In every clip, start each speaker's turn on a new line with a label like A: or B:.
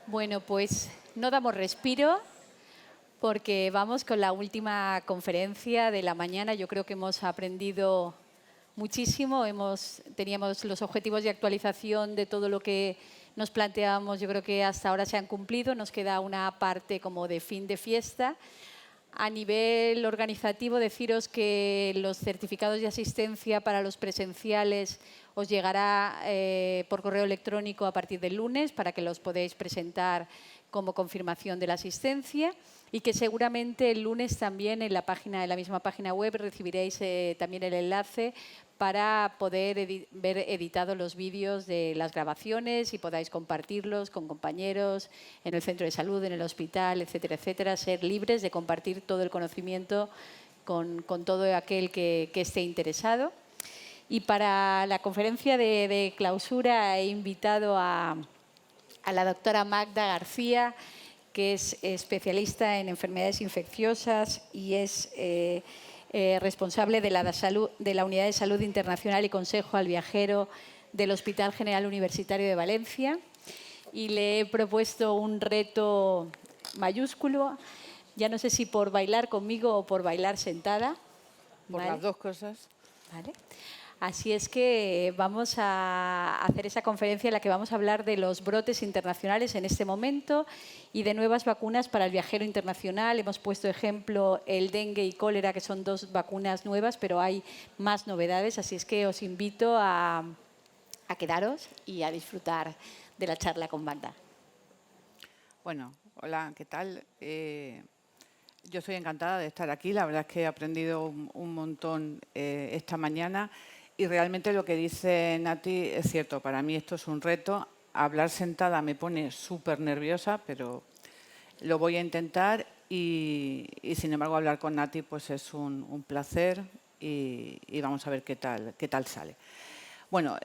A: Bueno, pues no damos respiro porque vamos con la última conferencia de la mañana. Yo creo que hemos aprendido muchísimo. Teníamos los objetivos de actualización de todo lo que nos planteábamos. Yo creo que hasta ahora se han cumplido. Nos queda una parte como de fin de fiesta. A nivel organizativo, deciros que los certificados de asistencia para los presenciales os llegará por correo electrónico a partir del lunes para que los podáis presentar como confirmación de la asistencia y que seguramente el lunes también en la misma página web recibiréis también el enlace para poder ver editados los vídeos de las grabaciones y podáis compartirlos con compañeros en el centro de salud, en el hospital, etcétera, etcétera. Ser libres de compartir todo el conocimiento con todo aquel que esté interesado. Y para la conferencia de clausura he invitado a la doctora Magda García, que es especialista en enfermedades infecciosas y es responsable de la Unidad de Salud Internacional y Consejo al Viajero del Hospital General Universitario de Valencia. Y le he propuesto un reto mayúsculo, ya no sé si por bailar conmigo o por bailar sentada.
B: Por las dos cosas.
A: ¿Vale? Así es que vamos a hacer esa conferencia en la que vamos a hablar de los brotes internacionales en este momento y de nuevas vacunas para el viajero internacional. Hemos puesto ejemplo el dengue y cólera, que son dos vacunas nuevas, pero hay más novedades. Así es que os invito a quedaros y a disfrutar de la charla con Magda.
B: Bueno, hola, ¿qué tal? Yo estoy encantada de estar aquí. La verdad es que he aprendido un montón esta mañana. Y realmente lo que dice Nati es cierto, para mí esto es un reto. Hablar sentada me pone súper nerviosa, pero lo voy a intentar y sin embargo hablar con Nati pues es un placer y vamos a ver qué tal sale. Bueno,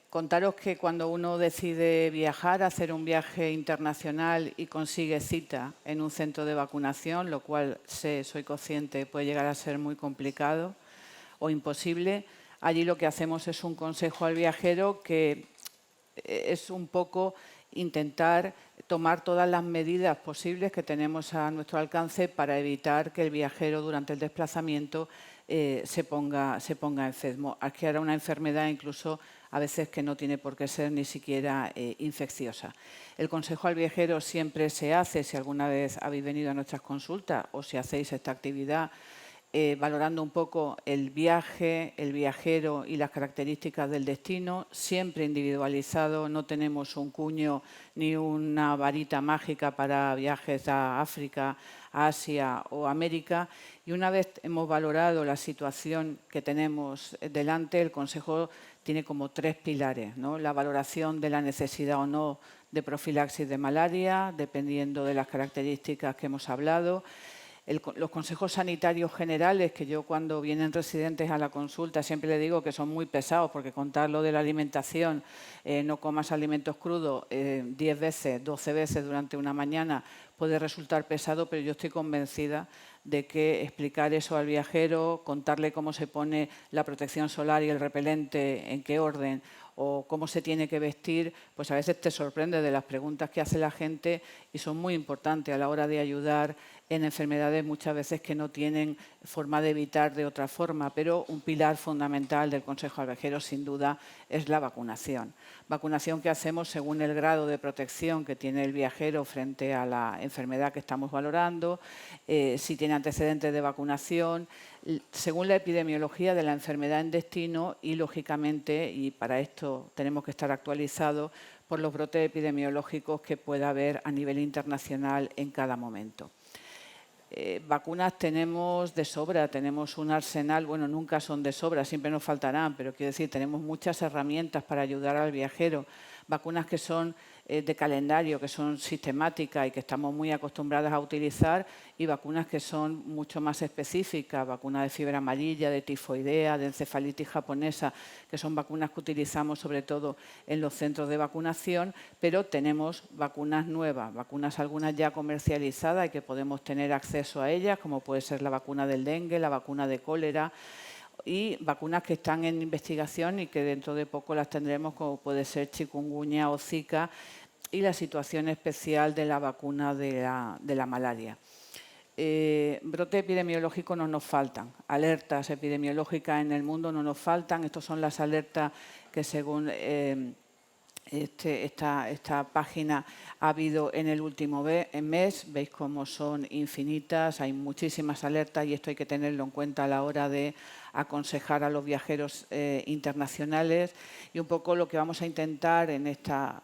B: contaros que cuando uno decide viajar, hacer un viaje internacional y consigue cita en un centro de vacunación, lo cual soy consciente puede llegar a ser muy complicado o imposible. Allí lo que hacemos es un consejo al viajero que es un poco intentar tomar todas las medidas posibles que tenemos a nuestro alcance para evitar que el viajero durante el desplazamiento se ponga enfermo, adquiera una enfermedad incluso a veces que no tiene por qué ser ni siquiera infecciosa. El consejo al viajero siempre se hace, si alguna vez habéis venido a nuestras consultas o si hacéis esta actividad, valorando un poco el viaje, el viajero y las características del destino, siempre individualizado, no tenemos un cuño ni una varita mágica para viajes a África, a Asia o América. Y una vez hemos valorado la situación que tenemos delante, el Consejo tiene como 3 pilares, ¿no? La valoración de la necesidad o no de profilaxis de malaria, dependiendo de las características que hemos hablado. Los consejos sanitarios generales, que yo cuando vienen residentes a la consulta siempre le digo que son muy pesados, porque contar lo de la alimentación, no comas alimentos crudos 10 veces, 12 veces durante una mañana puede resultar pesado, pero yo estoy convencida de que explicar eso al viajero, contarle cómo se pone la protección solar y el repelente, en qué orden, o cómo se tiene que vestir, pues a veces te sorprende de las preguntas que hace la gente y son muy importantes a la hora de ayudar en enfermedades muchas veces que no tienen forma de evitar de otra forma, pero un pilar fundamental del Consejo al Viajero sin duda es la vacunación. Vacunación que hacemos según el grado de protección que tiene el viajero frente a la enfermedad que estamos valorando, si tiene antecedentes de vacunación, según la epidemiología de la enfermedad en destino y, lógicamente, y para esto tenemos que estar actualizados por los brotes epidemiológicos que pueda haber a nivel internacional en cada momento. Vacunas tenemos de sobra, tenemos un arsenal, bueno, nunca son de sobra, siempre nos faltarán, pero quiero decir, tenemos muchas herramientas para ayudar al viajero. Vacunas que son de calendario, que son sistemáticas y que estamos muy acostumbradas a utilizar, y vacunas que son mucho más específicas, vacunas de fiebre amarilla, de tifoidea, de encefalitis japonesa, que son vacunas que utilizamos sobre todo en los centros de vacunación, pero tenemos vacunas nuevas, vacunas algunas ya comercializadas y que podemos tener acceso a ellas, como puede ser la vacuna del dengue, la vacuna de cólera, y vacunas que están en investigación y que dentro de poco las tendremos, como puede ser chikungunya o Zika. y la situación especial de la vacuna de la malaria. Brotes epidemiológicos no nos faltan, alertas epidemiológicas en el mundo no nos faltan. Estas son las alertas que según esta página ha habido en el último mes. Veis cómo son infinitas, hay muchísimas alertas y esto hay que tenerlo en cuenta a la hora de aconsejar a los viajeros internacionales. Y un poco lo que vamos a intentar en esta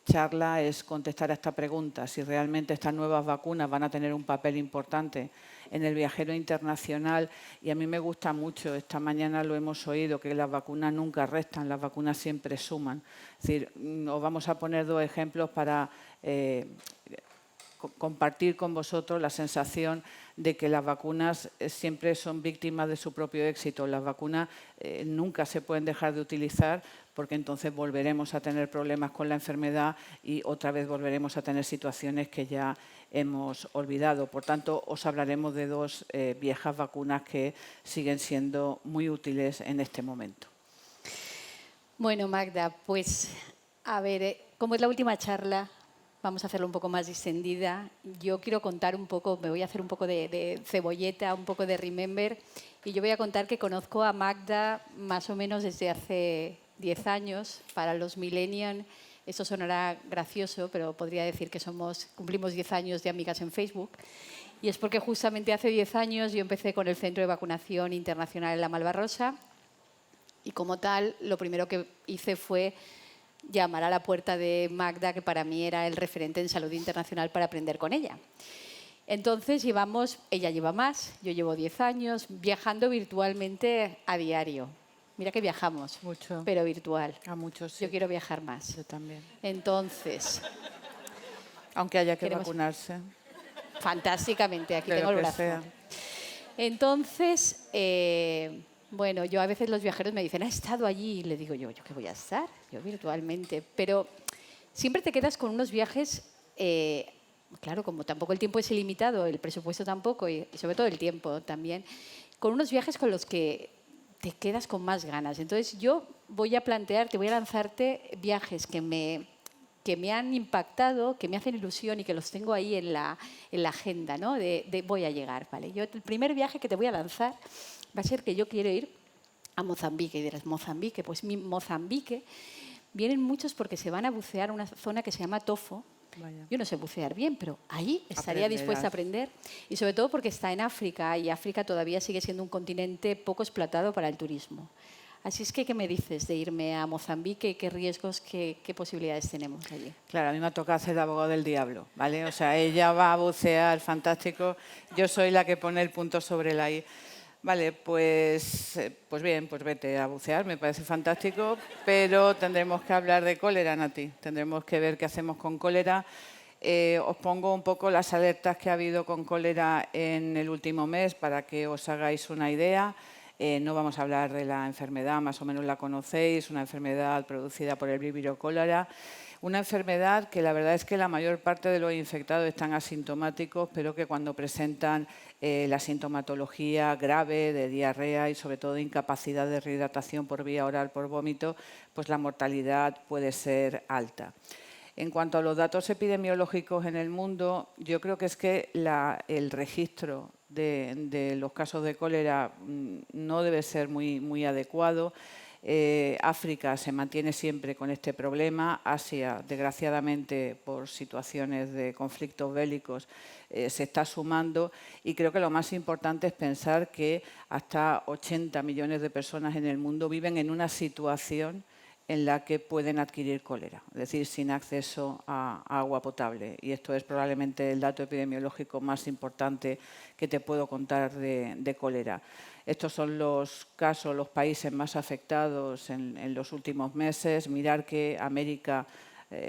B: charla es contestar a esta pregunta, si realmente estas nuevas vacunas van a tener un papel importante en el viajero internacional. Y a mí me gusta mucho, esta mañana lo hemos oído, que las vacunas nunca restan, las vacunas siempre suman. Es decir, os vamos a poner dos ejemplos para compartir con vosotros la sensación de que las vacunas siempre son víctimas de su propio éxito. Las vacunas nunca se pueden dejar de utilizar porque entonces volveremos a tener problemas con la enfermedad y otra vez volveremos a tener situaciones que ya hemos olvidado. Por tanto, os hablaremos de dos viejas vacunas que siguen siendo muy útiles en este momento.
A: Bueno, Magda, pues a ver, como es la última charla, vamos a hacerlo un poco más distendida. Yo quiero contar un poco, me voy a hacer un poco de cebolleta, un poco de remember, y yo voy a contar que conozco a Magda más o menos desde hace 10 años. Para los millennials eso sonará gracioso, pero podría decir que cumplimos 10 años de amigas en Facebook. Y es porque justamente hace 10 años yo empecé con el Centro de Vacunación Internacional en la Malvarrosa, y como tal, lo primero que hice fue llamar a la puerta de Magda, que para mí era el referente en salud internacional, para aprender con ella. Entonces ella lleva más, yo llevo 10 años, viajando virtualmente a diario. Mira que viajamos,
B: mucho,
A: pero virtual.
B: A muchos, sí.
A: Yo quiero viajar más.
B: Yo también.
A: Entonces,
B: aunque haya que vacunarse.
A: Fantásticamente, aquí tengo el brazo. Entonces, bueno, yo a veces los viajeros me dicen, ¿ha estado allí? Y le digo yo qué voy a estar, yo virtualmente. Pero siempre te quedas con unos viajes, claro, como tampoco el tiempo es ilimitado, el presupuesto tampoco, y sobre todo el tiempo también, con unos viajes con los que te quedas con más ganas. Entonces yo voy a lanzarte viajes que me han impactado, que me hacen ilusión y que los tengo ahí en la agenda, ¿no? De voy a llegar, ¿vale? Yo el primer viaje que te voy a lanzar va a ser que yo quiero ir a Mozambique. Y dirás, ¿Mozambique? Pues Mozambique vienen muchos porque se van a bucear a una zona que se llama Tofo. Vaya. Yo no sé bucear bien, pero ahí estaría dispuesta a aprender. Y sobre todo porque está en África y África todavía sigue siendo un continente poco explotado para el turismo. Así es que, ¿qué me dices de irme a Mozambique? ¿Qué riesgos, qué posibilidades tenemos allí?
B: Claro, a mí me ha tocado ser el abogado del diablo, ¿vale? O sea, ella va a bucear, fantástico. Yo soy la que pone el punto sobre la I. Vale, pues bien, pues vete a bucear, me parece fantástico, pero tendremos que hablar de cólera, Nati. Tendremos que ver qué hacemos con cólera. Os pongo un poco las alertas que ha habido con cólera en el último mes para que os hagáis una idea. No vamos a hablar de la enfermedad, más o menos la conocéis, una enfermedad producida por el Vibrio cólera. Una enfermedad que la verdad es que la mayor parte de los infectados están asintomáticos, pero que cuando presentan la sintomatología grave de diarrea y sobre todo incapacidad de rehidratación por vía oral por vómito, pues la mortalidad puede ser alta. En cuanto a los datos epidemiológicos en el mundo, yo creo que es que el registro de los casos de cólera no debe ser muy adecuado. África se mantiene siempre con este problema. Asia, desgraciadamente, por situaciones de conflictos bélicos, se está sumando. Y creo que lo más importante es pensar que hasta 80 millones de personas en el mundo viven en una situación en la que pueden adquirir cólera, es decir, sin acceso a agua potable. Y esto es probablemente el dato epidemiológico más importante que te puedo contar de cólera. Estos son los casos, los países más afectados en los últimos meses. Mirar que América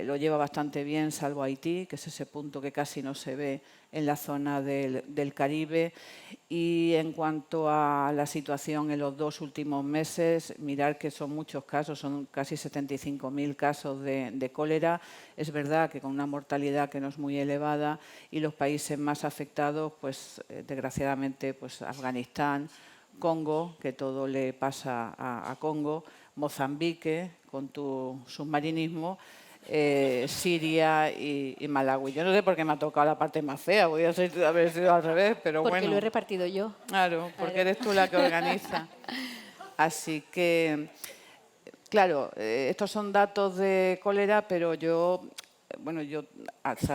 B: lo lleva bastante bien, salvo Haití, que es ese punto que casi no se ve en la zona del Caribe. Y en cuanto a la situación en los 2 últimos meses, mirar que son muchos casos, son casi 75.000 casos de cólera. Es verdad que con una mortalidad que no es muy elevada, y los países más afectados, pues desgraciadamente, pues Afganistán, Congo, que todo le pasa a Congo, Mozambique, con tu submarinismo, Siria y Malawi. Yo no sé por qué me ha tocado la parte más fea, voy a haber sido al revés, pero
A: Porque
B: bueno.
A: lo he repartido yo.
B: Claro, porque eres tú la que organiza. Así que, claro, estos son datos de cólera, pero yo, bueno,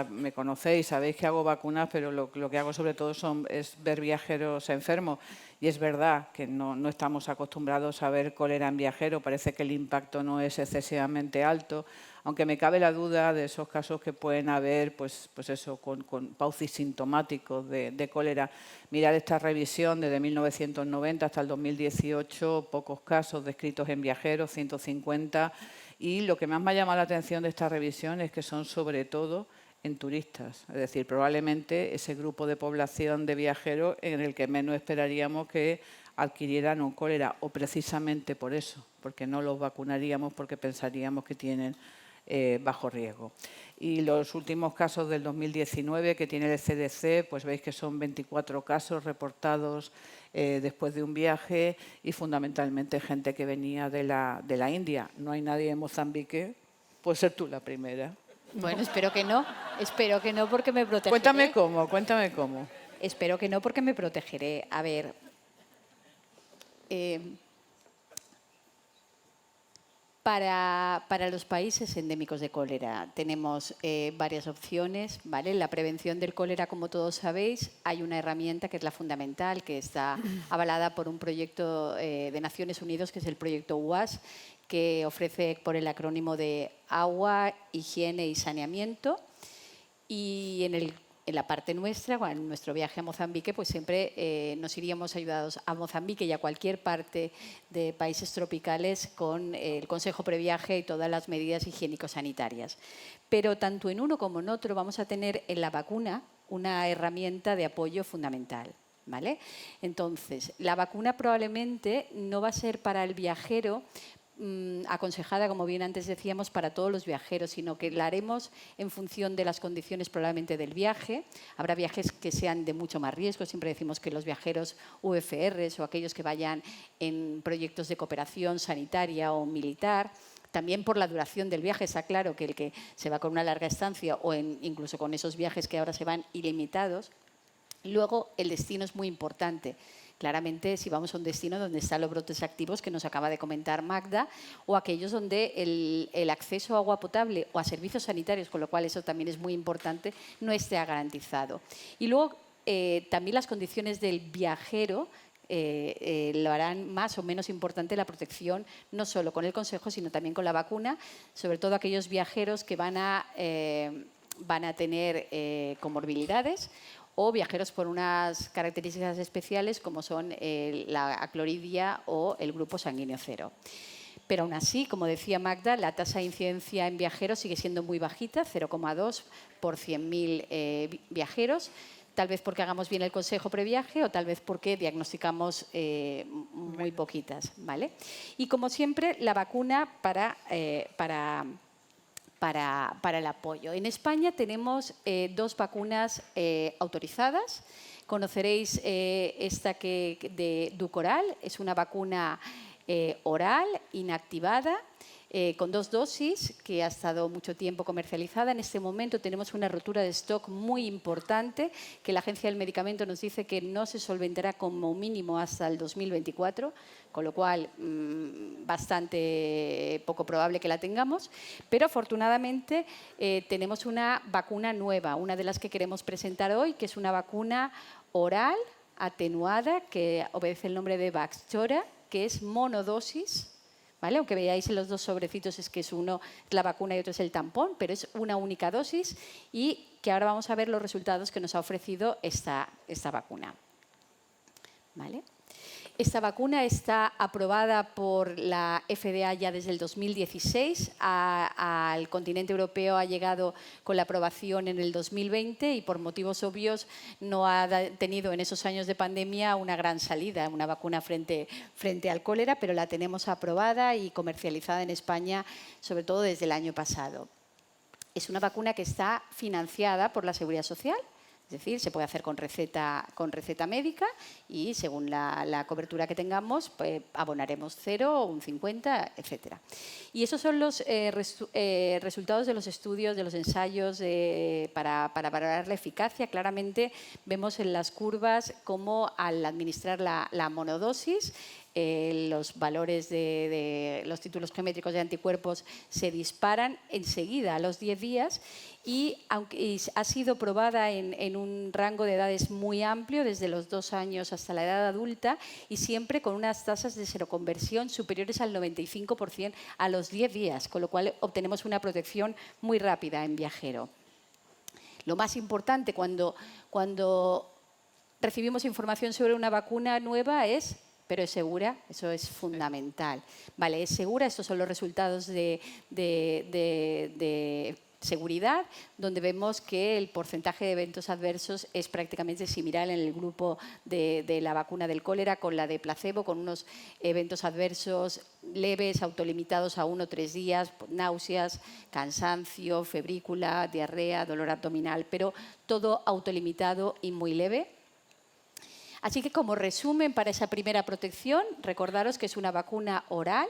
B: me conocéis, sabéis que hago vacunas, pero lo que hago sobre todo es ver viajeros enfermos. Y es verdad que no estamos acostumbrados a ver cólera en viajeros, parece que el impacto no es excesivamente alto, aunque me cabe la duda de esos casos que pueden haber, pues eso, con paucisintomáticos de cólera. Mirar esta revisión desde 1990 hasta el 2018, pocos casos descritos en viajeros, 150, y lo que más me ha llamado la atención de esta revisión es que son sobre todo en turistas, es decir, probablemente ese grupo de población de viajeros en el que menos esperaríamos que adquirieran un cólera, o precisamente por eso, porque no los vacunaríamos porque pensaríamos que tienen bajo riesgo. Y los últimos casos del 2019 que tiene el CDC, pues veis que son 24 casos reportados después de un viaje y fundamentalmente gente que venía de la India. No hay nadie en Mozambique, puedes ser tú la primera.
A: Bueno, espero que no porque me protegeré.
B: Cuéntame cómo.
A: Espero que no porque me protegeré. A ver, para los países endémicos de cólera tenemos varias opciones, ¿vale? La prevención del cólera, como todos sabéis, hay una herramienta que es la fundamental, que está avalada por un proyecto de Naciones Unidas, que es el proyecto UAS, que ofrece por el acrónimo de agua, higiene y saneamiento. Y en la parte nuestra, en nuestro viaje a Mozambique, pues siempre nos iríamos ayudados a Mozambique y a cualquier parte de países tropicales con el consejo previaje y todas las medidas higiénico-sanitarias. Pero tanto en uno como en otro vamos a tener en la vacuna una herramienta de apoyo fundamental, ¿vale? Entonces, la vacuna probablemente no va a ser para el viajero aconsejada, como bien antes decíamos, para todos los viajeros, sino que la haremos en función de las condiciones probablemente del viaje. Habrá viajes que sean de mucho más riesgo. Siempre decimos que los viajeros VFRs o aquellos que vayan en proyectos de cooperación sanitaria o militar, también por la duración del viaje. Está claro que el que se va con una larga estancia o incluso con esos viajes que ahora se van ilimitados. Luego, el destino es muy importante. Claramente, si vamos a un destino donde están los brotes activos que nos acaba de comentar Magda, o aquellos donde el acceso a agua potable o a servicios sanitarios, con lo cual eso también es muy importante, no esté garantizado. Y luego, también las condiciones del viajero lo harán más o menos importante la protección, no solo con el consejo, sino también con la vacuna, sobre todo aquellos viajeros que van a tener comorbilidades o viajeros por unas características especiales como son la acloridia o el grupo sanguíneo cero. Pero aún así, como decía Magda, la tasa de incidencia en viajeros sigue siendo muy bajita, 0,2 por 100.000 viajeros, tal vez porque hagamos bien el consejo previaje o tal vez porque diagnosticamos muy poquitas, ¿vale? Y como siempre, la vacuna para el apoyo. En España tenemos 2 vacunas autorizadas. Conoceréis esta de Dukoral, es una vacuna oral, inactivada, con 2 dosis, que ha estado mucho tiempo comercializada. En este momento tenemos una rotura de stock muy importante, que la Agencia del Medicamento nos dice que no se solventará como mínimo hasta el 2024, con lo cual bastante poco probable que la tengamos. Pero afortunadamente tenemos una vacuna nueva, una de las que queremos presentar hoy, que es una vacuna oral, atenuada, que obedece el nombre de Vaxchora, que es monodosis, ¿vale? Aunque veáis en los 2 sobrecitos es que uno es la vacuna y otro es el tampón, pero es una única dosis y que ahora vamos a ver los resultados que nos ha ofrecido esta vacuna, ¿vale? Esta vacuna está aprobada por la FDA ya desde el 2016. Al continente europeo ha llegado con la aprobación en el 2020 y por motivos obvios no ha tenido en esos años de pandemia una gran salida, una vacuna frente al cólera, pero la tenemos aprobada y comercializada en España, sobre todo desde el año pasado. Es una vacuna que está financiada por la Seguridad Social. Es decir, se puede hacer con receta médica y según la cobertura que tengamos, pues abonaremos 0, un 50, etc. Y esos son los resultados de los estudios, de los ensayos para valorar la eficacia. Claramente vemos en las curvas cómo al administrar la monodosis, los valores de los títulos geométricos de anticuerpos se disparan enseguida a los 10 días y aunque ha sido probada en un rango de edades muy amplio, desde los 2 años hasta la edad adulta, y siempre con unas tasas de seroconversión superiores al 95% a los 10 días, con lo cual obtenemos una protección muy rápida en viajero. Lo más importante cuando recibimos información sobre una vacuna nueva es: pero es segura, eso es fundamental. Vale, es segura, estos son los resultados de seguridad, donde vemos que el porcentaje de eventos adversos es prácticamente similar en el grupo de la vacuna del cólera con la de placebo, con unos eventos adversos leves, autolimitados a 1 o 3 días, náuseas, cansancio, febrícula, diarrea, dolor abdominal, pero todo autolimitado y muy leve. Así que, como resumen para esa primera protección, recordaros que es una vacuna oral,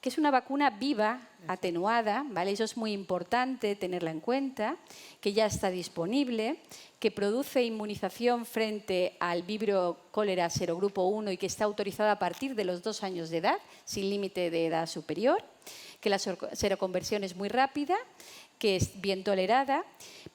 A: que es una vacuna viva, atenuada, ¿vale? Eso es muy importante tenerla en cuenta, que ya está disponible, que produce inmunización frente al vibrio cólera serogrupo 1 y que está autorizada a partir de los 2 años de edad, sin límite de edad superior, que la seroconversión es muy rápida, que es bien tolerada,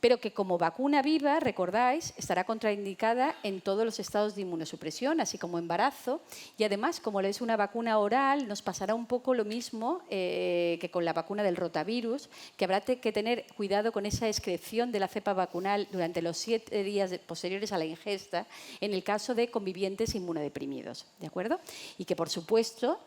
A: pero que como vacuna viva, recordáis, estará contraindicada en todos los estados de inmunosupresión, así como embarazo. Y además, como es una vacuna oral, nos pasará un poco lo mismo que con la vacuna del rotavirus, que habrá que tener cuidado con esa excreción de la cepa vacunal durante los 7 días posteriores a la ingesta, en el caso de convivientes inmunodeprimidos, ¿de acuerdo? Y que, por supuesto,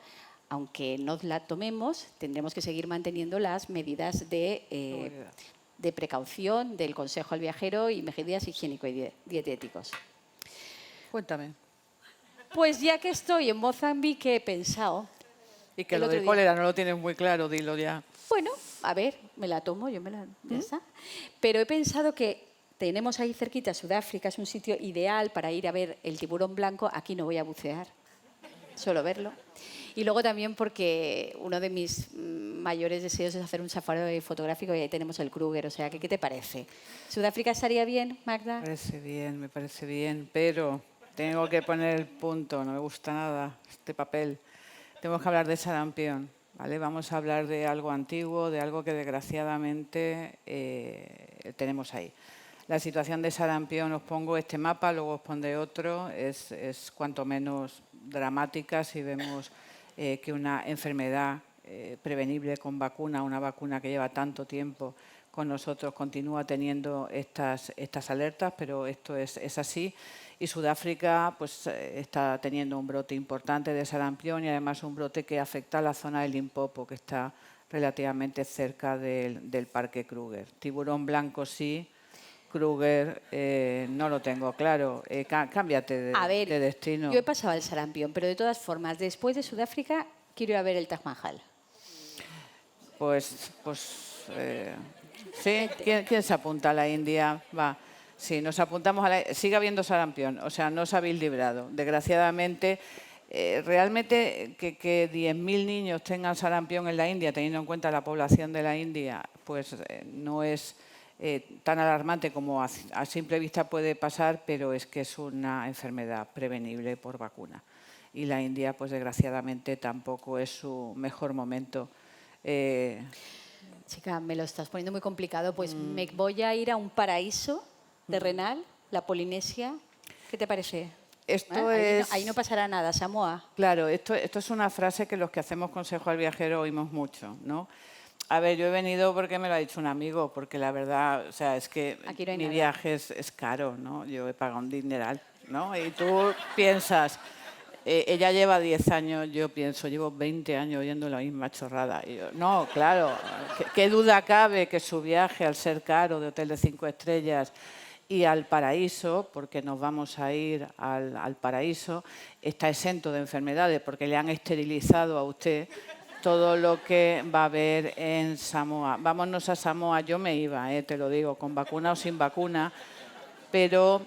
A: aunque no la tomemos, tendremos que seguir manteniendo las medidas de precaución del Consejo al Viajero y medidas higiénico y dietéticos.
B: Cuéntame.
A: Pues ya que estoy en Mozambique, he pensado...
B: Y que lo del cólera no lo tienes muy claro, dilo ya.
A: Bueno, a ver, me la tomo, ya está. Pero he pensado que tenemos ahí cerquita Sudáfrica, es un sitio ideal para ir a ver el tiburón blanco. Aquí no voy a bucear, solo verlo. Y luego también porque uno de mis mayores deseos es hacer un safari fotográfico y ahí tenemos el Kruger. O sea, ¿qué te parece? ¿Sudáfrica estaría bien, Magda?
B: Me parece bien, pero tengo que poner el punto. No me gusta nada este papel. Tenemos que hablar de sarampión, ¿vale? Vamos a hablar de algo antiguo, de algo que desgraciadamente tenemos ahí. La situación de sarampión, os pongo este mapa, luego os pondré otro, es cuanto menos dramática si vemos que una enfermedad prevenible con vacuna, una vacuna que lleva tanto tiempo con nosotros, continúa teniendo estas alertas, pero esto es así. Y Sudáfrica pues, está teniendo un brote importante de sarampión y además un brote que afecta a la zona del Limpopo, que está relativamente cerca del Parque Kruger. Tiburón blanco sí, Kruger no lo tengo claro. Cámbiate de destino.
A: Yo he pasado el sarampión, pero de todas formas, después de Sudáfrica, quiero ir a ver el Taj Mahal.
B: ¿Sí? ¿Quién se apunta a la India? Va. Sí, nos apuntamos a la... Sigue habiendo sarampión, o sea, no os habéis librado. Desgraciadamente, realmente que 10.000 niños tengan sarampión en la India, teniendo en cuenta la población de la India, pues no es tan alarmante como a simple vista puede pasar, pero es que es una enfermedad prevenible por vacuna. Y la India, pues desgraciadamente, tampoco es su mejor momento.
A: Chica, me lo estás poniendo muy complicado. Pues me voy a ir a un paraíso terrenal, la Polinesia. ¿Qué te parece? Ahí no pasará nada, Samoa.
B: Claro, esto es una frase que los que hacemos Consejo al Viajero oímos mucho, ¿no? A ver, yo he venido porque me lo ha dicho un amigo, porque la verdad, o sea, es que mi viaje es caro, ¿no? Yo he pagado un dineral, ¿no? Y tú piensas, ella lleva 10 años, yo pienso, llevo 20 años oyendo la misma chorrada. Y yo, no, claro, ¿qué duda cabe que su viaje, al ser caro, de hotel de 5 estrellas y al paraíso, porque nos vamos a ir al paraíso, está exento de enfermedades, porque le han esterilizado a usted todo lo que va a haber en Samoa. Vámonos a Samoa, yo me iba, te lo digo, con vacuna o sin vacuna, pero...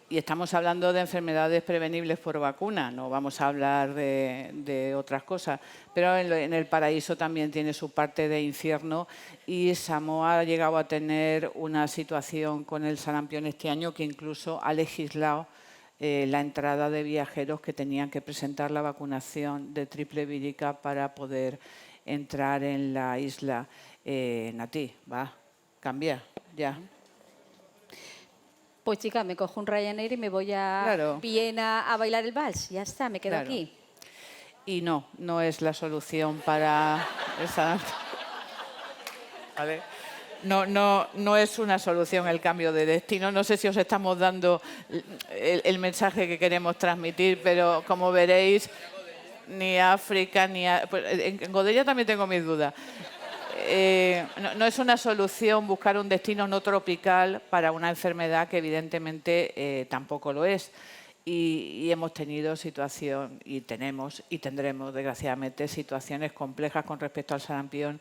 B: Y estamos hablando de enfermedades prevenibles por vacuna, no vamos a hablar de otras cosas. Pero en el paraíso también tiene su parte de infierno y Samoa ha llegado a tener una situación con el sarampión este año que incluso ha legislado la entrada de viajeros que tenían que presentar la vacunación de triple vírica para poder entrar en la isla. Nati, va, cambia, ya.
A: Pues chica, me cojo un Ryanair y me voy a
B: Claro.
A: Viena a bailar el vals. Ya está, me quedo
B: Claro.
A: aquí.
B: Y no es la solución para esa... ¿Vale? No es una solución el cambio de destino. No sé si os estamos dando el mensaje que queremos transmitir, pero como veréis, ni África, ni... Pues en Godella también tengo mis dudas. No es una solución buscar un destino no tropical para una enfermedad que evidentemente tampoco lo es. Y hemos tenido situación, y tenemos y tendremos desgraciadamente situaciones complejas con respecto al sarampión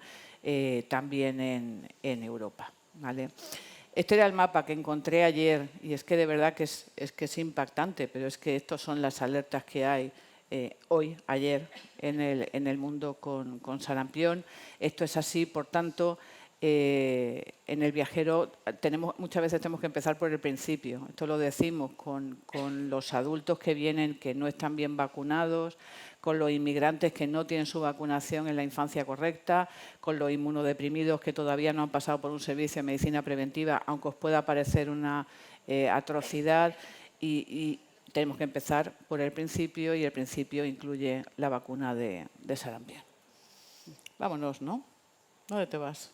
B: también en Europa. ¿Vale? Este era el mapa que encontré ayer y es que de verdad que es impactante, pero es que estos son las alertas que hay hoy, ayer, en el mundo con sarampión. Esto es así, por tanto, en el viajero muchas veces tenemos que empezar por el principio. Esto lo decimos con los adultos que vienen que no están bien vacunados, con los inmigrantes que no tienen su vacunación en la infancia correcta, con los inmunodeprimidos que todavía no han pasado por un servicio de medicina preventiva, aunque os pueda parecer una atrocidad. Y tenemos que empezar por el principio y el principio incluye la vacuna de sarampión. Vámonos, ¿no? ¿Dónde te vas?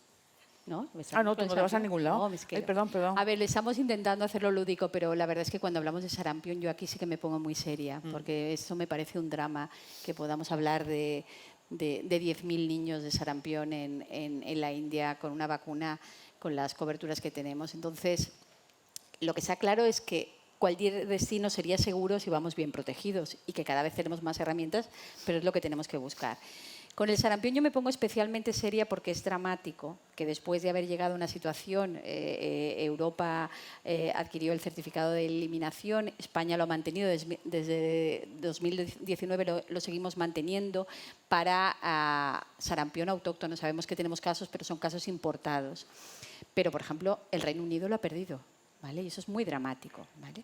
A: ¿No?
B: No, tú no te vas a ningún lado.
A: No, me quedo.
B: Ay, perdón.
A: A ver, estamos intentando hacerlo lúdico, pero la verdad es que cuando hablamos de sarampión yo aquí sí que me pongo muy seria, porque eso me parece un drama que podamos hablar de 10.000 niños de sarampión en la India con una vacuna, con las coberturas que tenemos. Entonces, lo que está claro es que cualquier destino sería seguro si vamos bien protegidos y que cada vez tenemos más herramientas, pero es lo que tenemos que buscar. Con el sarampión yo me pongo especialmente seria porque es dramático que después de haber llegado a una situación, Europa adquirió el certificado de eliminación, España lo ha mantenido desde 2019, lo seguimos manteniendo para sarampión autóctono. Sabemos que tenemos casos, pero son casos importados. Pero, por ejemplo, el Reino Unido lo ha perdido, ¿vale? Y eso es muy dramático, ¿vale?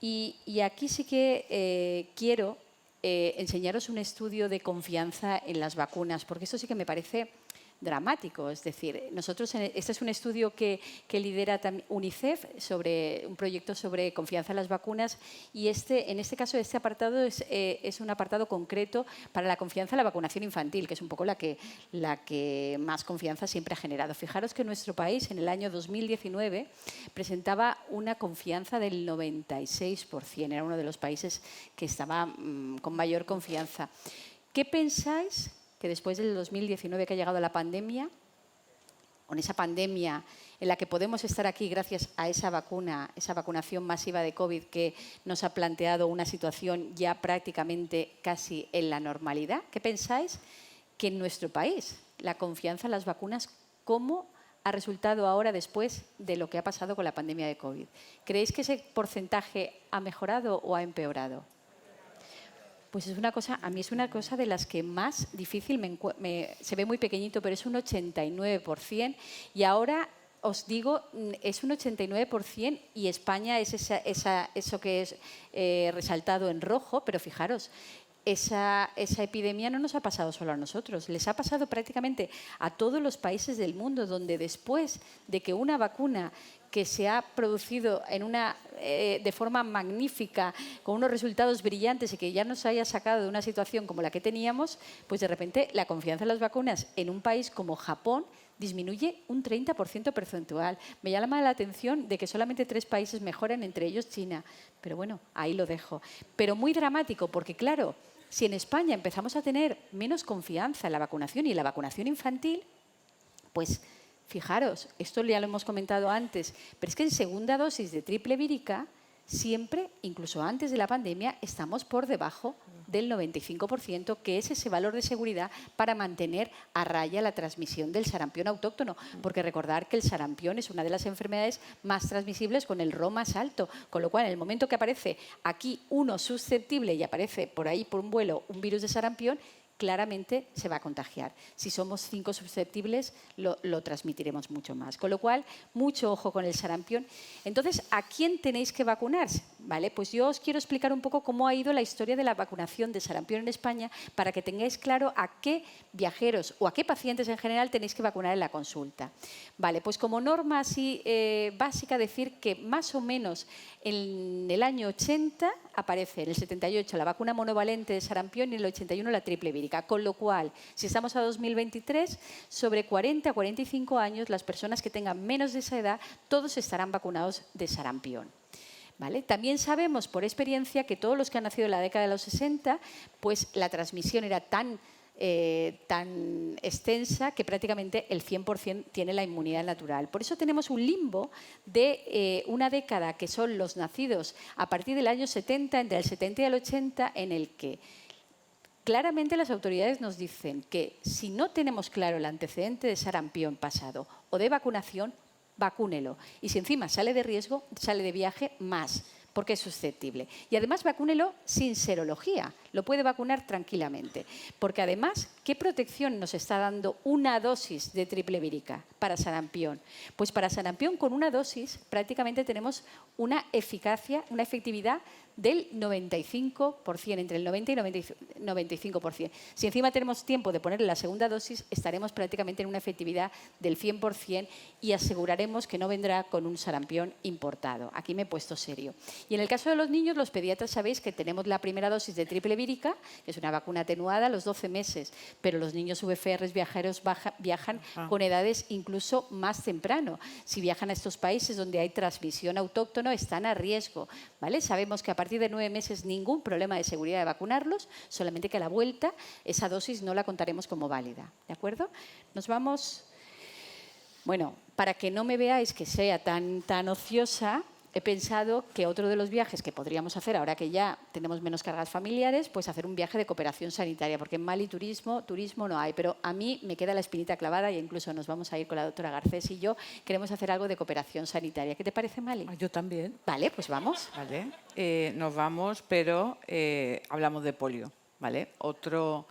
A: Y aquí sí que quiero enseñaros un estudio de confianza en las vacunas, porque esto sí que me parece dramático. Es decir, este es un estudio que lidera UNICEF sobre un proyecto sobre confianza en las vacunas y en este caso este apartado es un apartado concreto para la confianza en la vacunación infantil, que es un poco la que más confianza siempre ha generado. Fijaros que nuestro país en el año 2019 presentaba una confianza del 96%, era uno de los países que estaba con mayor confianza. ¿Qué pensáis que después del 2019 que ha llegado la pandemia, con esa pandemia en la que podemos estar aquí gracias a esa vacunación masiva de COVID que nos ha planteado una situación ya prácticamente casi en la normalidad? ¿Qué pensáis que en nuestro país la confianza en las vacunas, cómo ha resultado ahora después de lo que ha pasado con la pandemia de COVID? ¿Creéis que ese porcentaje ha mejorado o ha empeorado? Pues a mí es una cosa de las que más difícil se ve muy pequeñito, pero es un 89%. Y ahora os digo, es un 89% y España es eso que es resaltado en rojo, pero fijaros, esa epidemia no nos ha pasado solo a nosotros, les ha pasado prácticamente a todos los países del mundo, donde después de que una vacuna que se ha producido de forma magnífica, con unos resultados brillantes y que ya nos haya sacado de una situación como la que teníamos, pues de repente la confianza en las vacunas en un país como Japón disminuye un 30% porcentual. Me llama la atención de que solamente 3 países mejoran, entre ellos China. Pero bueno, ahí lo dejo. Pero muy dramático, porque claro, si en España empezamos a tener menos confianza en la vacunación y en la vacunación infantil, pues fijaros, esto ya lo hemos comentado antes, pero es que en segunda dosis de triple vírica, siempre, incluso antes de la pandemia, estamos por debajo del 95%, que es ese valor de seguridad para mantener a raya la transmisión del sarampión autóctono. Porque recordar que el sarampión es una de las enfermedades más transmisibles con el Rho más alto, con lo cual en el momento que aparece aquí uno susceptible y aparece por ahí por un vuelo un virus de sarampión, claramente se va a contagiar. Si somos 5 susceptibles, lo transmitiremos mucho más. Con lo cual, mucho ojo con el sarampión. Entonces, ¿a quién tenéis que vacunarse? ¿Vale? Pues yo os quiero explicar un poco cómo ha ido la historia de la vacunación de sarampión en España para que tengáis claro a qué viajeros o a qué pacientes en general tenéis que vacunar en la consulta. Vale, pues como norma así básica, decir que más o menos en el año 80 aparece, en el 78, la vacuna monovalente de sarampión y en el 81 la triple vírica. Con lo cual, si estamos a 2023, sobre 40 a 45 años, las personas que tengan menos de esa edad, todos estarán vacunados de sarampión. ¿Vale? También sabemos por experiencia que todos los que han nacido en la década de los 60, pues la transmisión era tan extensa que prácticamente el 100% tiene la inmunidad natural. Por eso tenemos un limbo de una década que son los nacidos a partir del año 70, entre el 70 y el 80, en el que claramente las autoridades nos dicen que si no tenemos claro el antecedente de sarampión pasado o de vacunación, vacúnelo. Y si encima sale de riesgo, sale de viaje, más, porque es susceptible. Y además vacúnelo sin serología, lo puede vacunar tranquilamente. Porque además, ¿qué protección nos está dando una dosis de triple vírica para sarampión? Pues para sarampión con una dosis prácticamente tenemos una eficacia, una efectividad del 95%, entre el 90 y 95%. Si encima tenemos tiempo de ponerle la segunda dosis, estaremos prácticamente en una efectividad del 100% y aseguraremos que no vendrá con un sarampión importado. Aquí me he puesto serio. Y en el caso de los niños, los pediatras sabéis que tenemos la primera dosis de triple vírica, que es una vacuna atenuada a los 12 meses, pero los niños VFR viajeros viajan con edades incluso más temprano. Si viajan a estos países donde hay transmisión autóctona, están a riesgo, ¿vale? Sabemos que a partir de 9 meses ningún problema de seguridad de vacunarlos, solamente que a la vuelta esa dosis no la contaremos como válida, ¿de acuerdo? Nos vamos. Bueno, para que no me veáis que sea tan ociosa, he pensado que otro de los viajes que podríamos hacer, ahora que ya tenemos menos cargas familiares, pues hacer un viaje de cooperación sanitaria, porque en Mali turismo no hay, pero a mí me queda la espinita clavada y incluso nos vamos a ir con la doctora Garcés y yo, queremos hacer algo de cooperación sanitaria. ¿Qué te parece, Mali?
B: Yo también.
A: Vale, pues vamos.
B: Vale. Nos vamos, pero hablamos de polio, ¿vale? Otra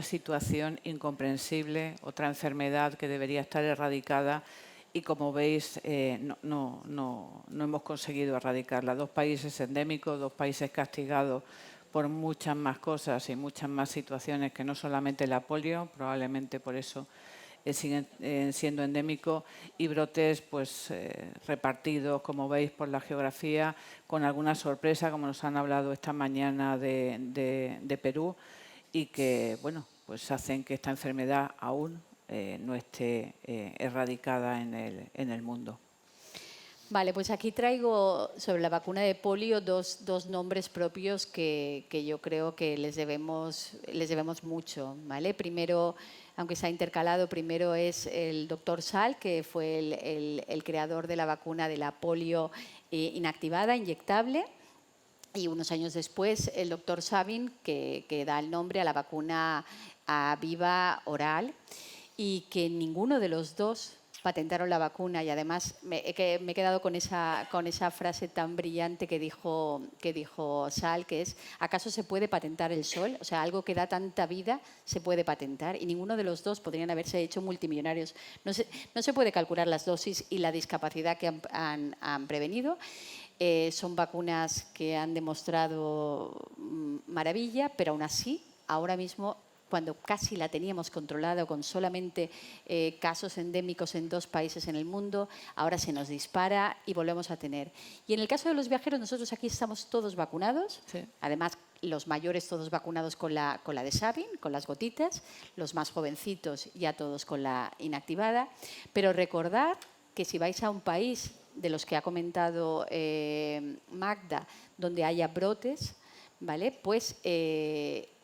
B: situación incomprensible, otra enfermedad que debería estar erradicada y, como veis, no hemos conseguido erradicarla. 2 países endémicos, 2 países castigados por muchas más cosas y muchas más situaciones que no solamente la polio, probablemente por eso siguen siendo endémicos, y brotes pues repartidos, como veis, por la geografía, con alguna sorpresa, como nos han hablado esta mañana de Perú, y que, bueno, pues hacen que esta enfermedad aún no esté erradicada en el mundo.
A: Vale, pues aquí traigo sobre la vacuna de polio dos nombres propios que yo creo que les debemos mucho, ¿vale? Primero, aunque se ha intercalado, primero es el doctor Sal, que fue el creador de la vacuna de la polio inactivada, inyectable. Y unos años después, el doctor Sabin, que da el nombre a la vacuna Viva oral, y que ninguno de los dos patentaron la vacuna. Y además me he quedado con esa frase tan brillante que dijo Sal, que es: ¿acaso se puede patentar el sol? O sea, algo que da tanta vida se puede patentar, y ninguno de los dos podrían haberse hecho multimillonarios. No se puede calcular las dosis y la discapacidad que han prevenido. Son vacunas que han demostrado maravilla, pero aún así, ahora mismo, cuando casi la teníamos controlada con solamente casos endémicos en 2 países en el mundo, ahora se nos dispara y volvemos a tener. Y en el caso de los viajeros, nosotros aquí estamos todos vacunados, sí. Además los mayores todos vacunados con la de Sabin, con las gotitas, los más jovencitos ya todos con la inactivada, pero recordad que si vais a un país de los que ha comentado Magda, donde haya brotes, ¿vale? Pues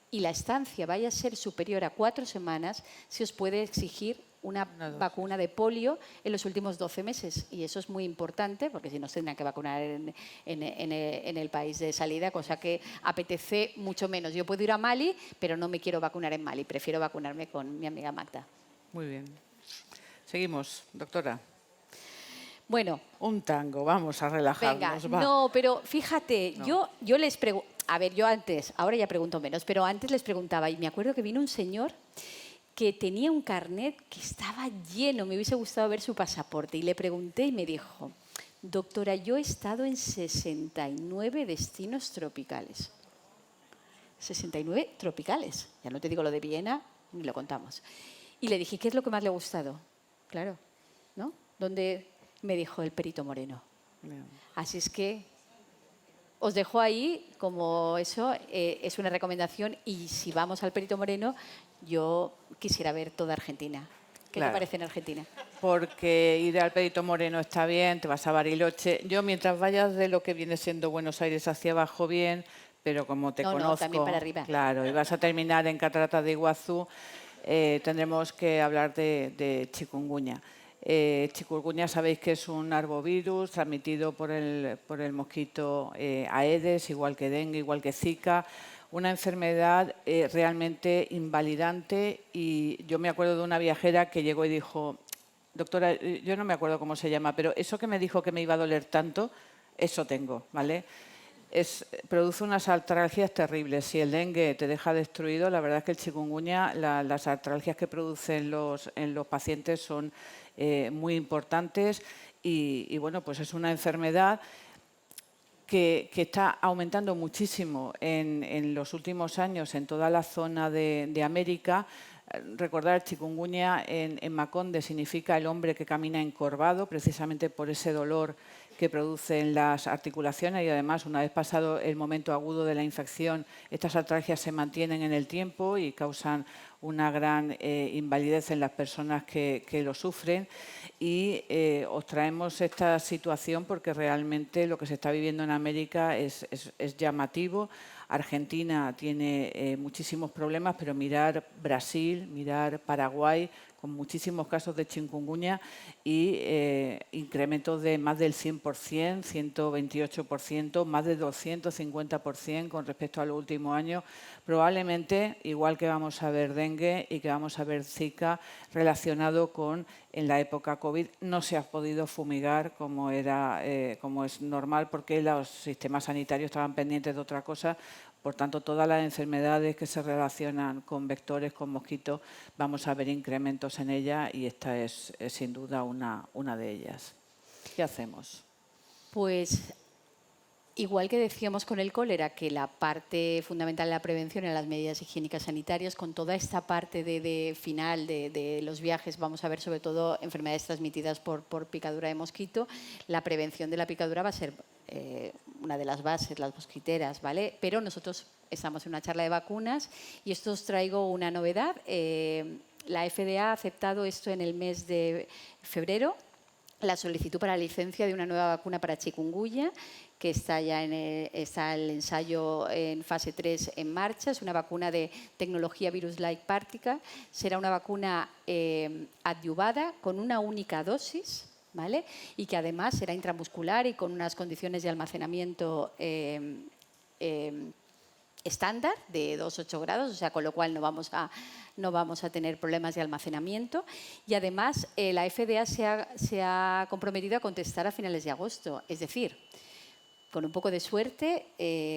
A: y la estancia vaya a ser superior a 4 semanas, se os puede exigir una
B: dosis.
A: vacuna de polio en los últimos 12 meses. Y eso es muy importante, porque si no, se tendrán que vacunar en el país de salida, cosa que apetece mucho menos. Yo puedo ir a Mali, pero no me quiero vacunar en Mali. Prefiero vacunarme con mi amiga Magda.
B: Muy bien. Seguimos, doctora.
A: Bueno,
B: Un tango, vamos a relajarnos.
A: venga,
B: va.
A: no, pero fíjate,
B: No.
A: yo les pregunto, a ver, yo antes, ahora ya pregunto menos, pero antes les preguntaba, y me acuerdo que vino un señor que tenía un carnet que estaba lleno, me hubiese gustado ver su pasaporte, y le pregunté y me dijo, doctora, yo he estado en 69 destinos tropicales. 69 tropicales, ya no te digo lo de Viena, ni lo contamos. Y le dije, ¿qué es lo que más le ha gustado? Claro, ¿no? ¿Dónde? Me dijo el Perito Moreno.
B: Bien.
A: Así es que os dejo ahí como eso, es una recomendación y si vamos al Perito Moreno, yo quisiera ver toda Argentina. ¿Qué
B: Claro.
A: te parece en Argentina?
B: Porque ir al Perito Moreno está bien, te vas a Bariloche. Yo, mientras vayas de lo que viene siendo Buenos Aires hacia abajo, bien, pero como te
A: No,
B: conozco,
A: también para arriba.
B: claro, y vas a terminar en Cataratas de Iguazú, tendremos que hablar de chikungunya. Chikungunya sabéis que es un arbovirus transmitido por el mosquito Aedes, igual que dengue, igual que Zika. Una enfermedad realmente invalidante y yo me acuerdo de una viajera que llegó y dijo, doctora, yo no me acuerdo cómo se llama, pero eso que me dijo que me iba a doler tanto, eso tengo, ¿vale? Produce unas artralgias terribles. Si el dengue te deja destruido, la verdad es que el chikungunya, las artralgias que produce en los pacientes son muy importantes y bueno, pues es una enfermedad que está aumentando muchísimo en los últimos años en toda la zona de América. Recordar, chikungunya en Maconde significa el hombre que camina encorvado, precisamente por ese dolor que producen las articulaciones y además una vez pasado el momento agudo de la infección, estas artralgias se mantienen en el tiempo y causan una gran invalidez en las personas que lo sufren y os traemos esta situación porque realmente lo que se está viviendo en América es llamativo. Argentina tiene muchísimos problemas, pero mirar Brasil, mirar Paraguay, con muchísimos casos de chikungunya y incrementos de más del 100%, 128%, más de 250% con respecto a los últimos años. Probablemente, igual que vamos a ver dengue y que vamos a ver Zika, relacionado con, en la época COVID, no se ha podido fumigar como es normal, porque los sistemas sanitarios estaban pendientes de otra cosa. Por tanto, todas las enfermedades que se relacionan con vectores, con mosquitos, vamos a ver incrementos en ellas y esta es sin duda una de ellas. ¿Qué hacemos?
A: Pues igual que decíamos con el cólera, que la parte fundamental de la prevención eran las medidas higiénicas sanitarias, con toda esta parte de final de los viajes vamos a ver sobre todo enfermedades transmitidas por picadura de mosquito. La prevención de la picadura va a ser una de las bases, las mosquiteras, ¿vale? Pero nosotros estamos en una charla de vacunas y esto os traigo una novedad. La FDA ha aceptado esto en el mes de febrero, la solicitud para la licencia de una nueva vacuna para chikungunya, que está ya está el ensayo en fase 3 en marcha. Es una vacuna de tecnología virus-like particle. Será una vacuna adyuvada con una única dosis, ¿vale? Y que además será intramuscular y con unas condiciones de almacenamiento estándar de 2,8 grados, o sea, con lo cual no vamos a tener problemas de almacenamiento. Y además la FDA se ha comprometido a contestar a finales de agosto. Es decir, con un poco de suerte,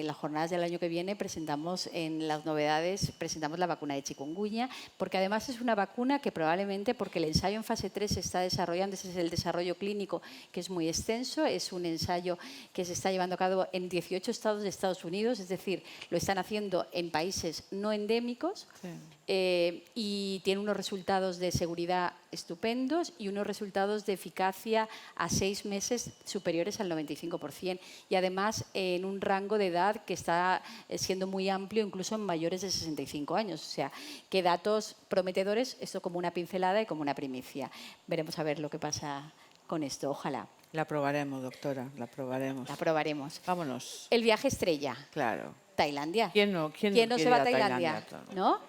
A: las jornadas del año que viene presentamos en las novedades, presentamos la vacuna de chikungunya, porque además es una vacuna que probablemente, porque el ensayo en fase 3 se está desarrollando, ese es el desarrollo clínico que es muy extenso, es un ensayo que se está llevando a cabo en 18 estados de Estados Unidos, es decir, lo están haciendo en países no endémicos. Sí. Y tiene unos resultados de seguridad estupendos y unos resultados de eficacia a 6 meses superiores al 95%. Y además en un rango de edad que está siendo muy amplio, incluso en mayores de 65 años. O sea, que datos prometedores, esto como una pincelada y como una primicia. Veremos a ver lo que pasa con esto, ojalá.
B: La probaremos, doctora, la probaremos.
A: La probaremos.
B: Vámonos.
A: El viaje estrella.
B: Claro.
A: Tailandia.
B: ¿Quién no
A: se va a Tailandia? ¿No?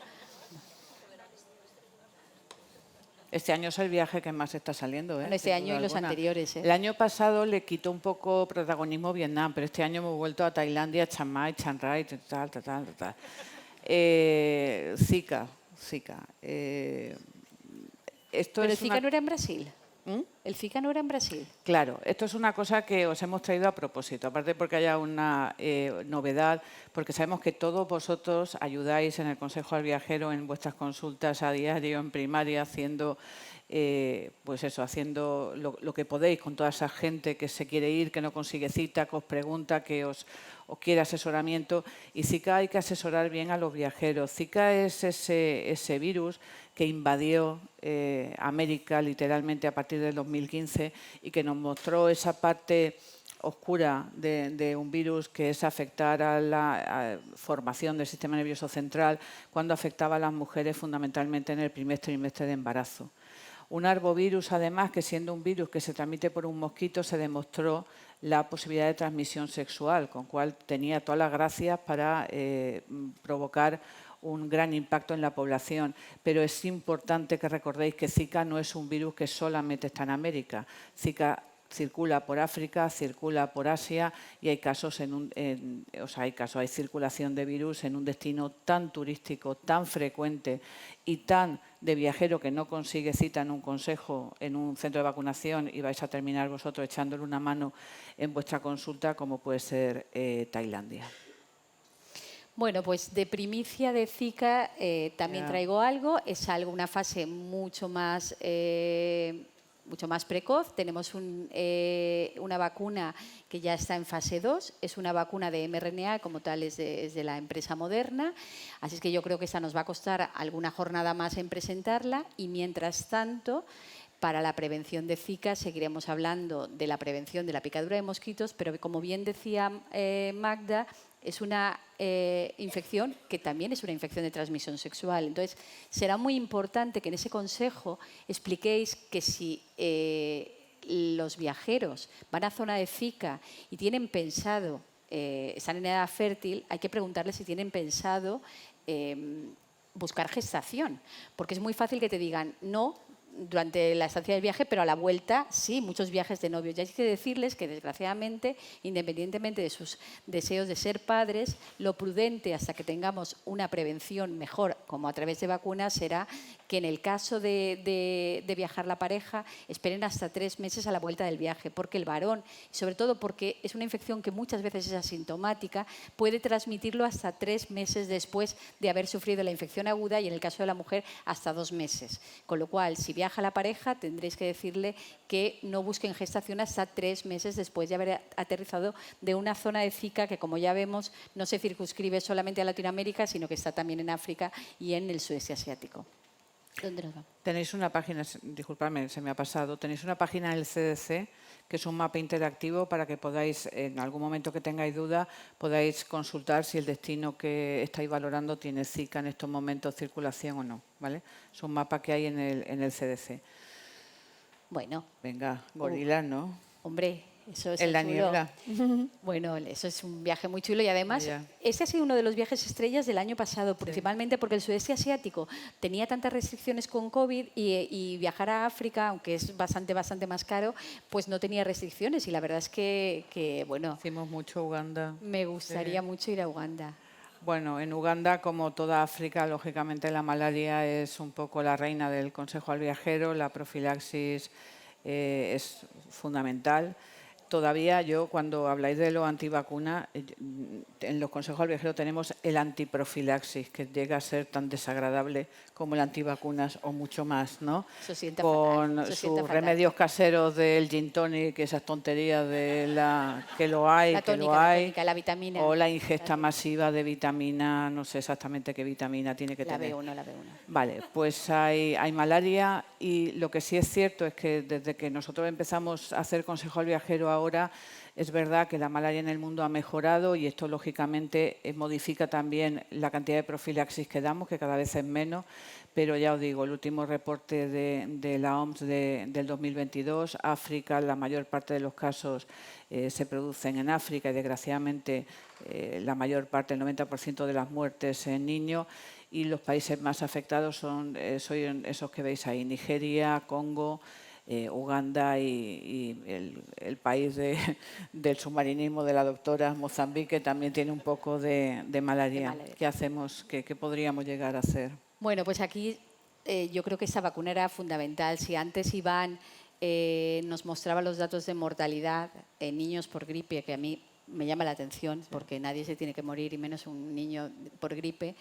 B: Este año es el viaje que más está saliendo, ¿eh?
A: Bueno, este
B: Sin
A: año
B: duda
A: y los
B: alguna.
A: anteriores, ¿eh?
B: El año pasado le quitó un poco protagonismo Vietnam, pero este año hemos vuelto a Tailandia, Chiang Mai, Chiang Rai, tal. Zika. Esto
A: Pero el
B: es
A: Zika
B: una...
A: no era en Brasil.
B: ¿Mm?
A: El Zika no era en Brasil.
B: Claro, esto es una cosa que os hemos traído a propósito, aparte porque haya una novedad, porque sabemos que todos vosotros ayudáis en el Consejo al Viajero en vuestras consultas a diario, en primaria, haciendo pues eso, haciendo lo que podéis con toda esa gente que se quiere ir, que no consigue cita, que os pregunta, que os quiere asesoramiento. Y Zika hay que asesorar bien a los viajeros. Zika es ese virus que invadió América literalmente a partir del 2015 y que nos mostró esa parte oscura de un virus, que es afectar a la formación del sistema nervioso central cuando afectaba a las mujeres fundamentalmente en el primer trimestre de embarazo. Un arbovirus, además, que siendo un virus que se transmite por un mosquito, se demostró la posibilidad de transmisión sexual, con cual tenía todas las gracias para provocar un gran impacto en la población. Pero es importante que recordéis que Zika no es un virus que solamente está en América. Zika circula por África, circula por Asia y hay casos hay circulación de virus en un destino tan turístico, tan frecuente y tan de viajero que no consigue cita en un consejo, en un centro de vacunación, y vais a terminar vosotros echándole una mano en vuestra consulta, como puede ser Tailandia.
A: Bueno, pues de primicia de Zika también traigo algo. Es una fase mucho más precoz. Tenemos una vacuna que ya está en fase 2. Es una vacuna de mRNA, como tal es de la empresa Moderna. Así es que yo creo que esa nos va a costar alguna jornada más en presentarla. Y mientras tanto, para la prevención de Zika seguiremos hablando de la prevención de la picadura de mosquitos, pero como bien decía Magda, es una infección que también es una infección de transmisión sexual. Entonces, será muy importante que en ese consejo expliquéis que si los viajeros van a zona de Zika y tienen pensado, están en edad fértil, hay que preguntarles si tienen pensado buscar gestación, porque es muy fácil que te digan no durante la estancia del viaje, pero a la vuelta sí, muchos viajes de novios. Y hay que decirles que, desgraciadamente, independientemente de sus deseos de ser padres, lo prudente hasta que tengamos una prevención mejor, como a través de vacunas, será que en el caso de viajar la pareja, esperen hasta 3 meses a la vuelta del viaje, porque el varón, y sobre todo porque es una infección que muchas veces es asintomática, puede transmitirlo hasta 3 meses después de haber sufrido la infección aguda, y en el caso de la mujer hasta 2 meses. Con lo cual, si viaja la pareja, tendréis que decirle que no busquen gestación hasta 3 meses después de haber aterrizado de una zona de Zika que, como ya vemos, no se circunscribe solamente a Latinoamérica, sino que está también en África y en el sudeste asiático. ¿Dónde nos vamos?
B: Tenéis una página, disculpadme, se me ha pasado, tenéis una página en el CDC que es un mapa interactivo para que podáis, en algún momento que tengáis duda, podáis consultar si el destino que estáis valorando tiene Zika en estos momentos, circulación o no, ¿vale? Es un mapa que hay en el CDC.
A: Bueno.
B: Venga, gorilas, ¿no?
A: Hombre, eso es
B: en la
A: chulo.
B: niebla.
A: Bueno, eso es un viaje muy chulo y además este ha sido uno de los viajes estrellas del año pasado, principalmente porque el sudeste asiático tenía tantas restricciones con COVID y viajar a África, aunque es bastante más caro, pues no tenía restricciones y la verdad es que bueno,
B: hicimos mucho Uganda.
A: Me gustaría mucho ir a Uganda.
B: Bueno, en Uganda, como toda África, lógicamente la malaria es un poco la reina del Consejo al Viajero, la profilaxis es fundamental. Todavía yo, cuando habláis de lo antivacuna, en los consejos al viajero tenemos el antiprofilaxis, que llega a ser tan desagradable como el antivacunas o mucho más, ¿no?
A: Eso sienta
B: con
A: fatal.
B: sus remedios caseros del gin tonic, esas tonterías de que lo hay,
A: la tónica,
B: que lo hay.
A: La tónica, la vitamina.
B: O la ingesta masiva de vitamina, no sé exactamente qué vitamina tiene que tener.
A: La B1.
B: Vale, pues hay malaria y lo que sí es cierto es que desde que nosotros empezamos a hacer consejo al viajero ahora, Es verdad que la malaria en el mundo ha mejorado y esto, lógicamente, modifica también la cantidad de profilaxis que damos, que cada vez es menos, pero ya os digo, el último reporte de la OMS del 2022, África, la mayor parte de los casos se producen en África y, desgraciadamente, la mayor parte, el 90% de las muertes en niños, y los países más afectados son esos que veis ahí, Nigeria, Congo, Uganda y el país del submarinismo de la doctora, Mozambique, también tiene un poco de malaria. ¿Qué hacemos? ¿Qué podríamos llegar a hacer?
A: Bueno, pues aquí yo creo que esta vacuna era fundamental. Si antes Iván nos mostraba los datos de mortalidad en niños por gripe, que a mí me llama la atención, porque nadie se tiene que morir, y menos un niño por gripe.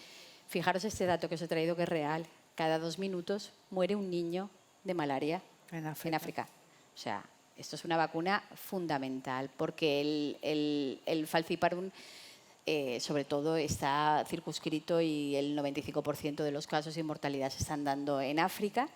A: Fijaros este dato que os he traído, que es real. Cada 2 minutos muere un niño de malaria en África. O sea, esto es una vacuna fundamental, porque el falciparum sobre todo está circunscrito y el 95% de los casos de mortalidad se están dando en África.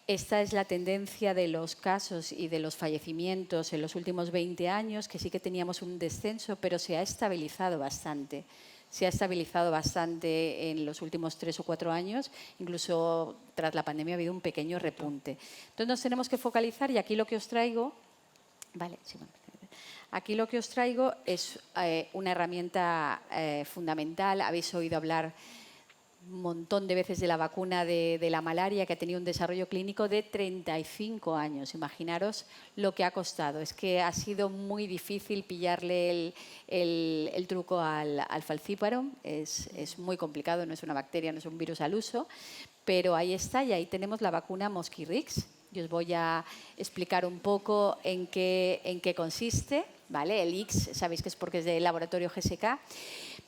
A: Esta es la tendencia de los casos y de los fallecimientos en los últimos 20 años, que sí que teníamos un descenso, pero se ha estabilizado bastante. Se ha estabilizado bastante en los últimos 3 o 4 años, incluso tras la pandemia ha habido un pequeño repunte. Entonces nos tenemos que focalizar, y aquí lo que os traigo, aquí lo que os traigo es una herramienta fundamental. Habéis oído hablar un montón de veces de la vacuna de la malaria, que ha tenido un desarrollo clínico de 35 años. Imaginaros lo que ha costado. Es que ha sido muy difícil pillarle el truco al falciparum. Es muy complicado, no es una bacteria, no es un virus al uso, pero ahí está, y ahí tenemos la vacuna Mosquirix. Yo os voy a explicar un poco en qué consiste, ¿vale? El X, sabéis que es porque es del laboratorio GSK,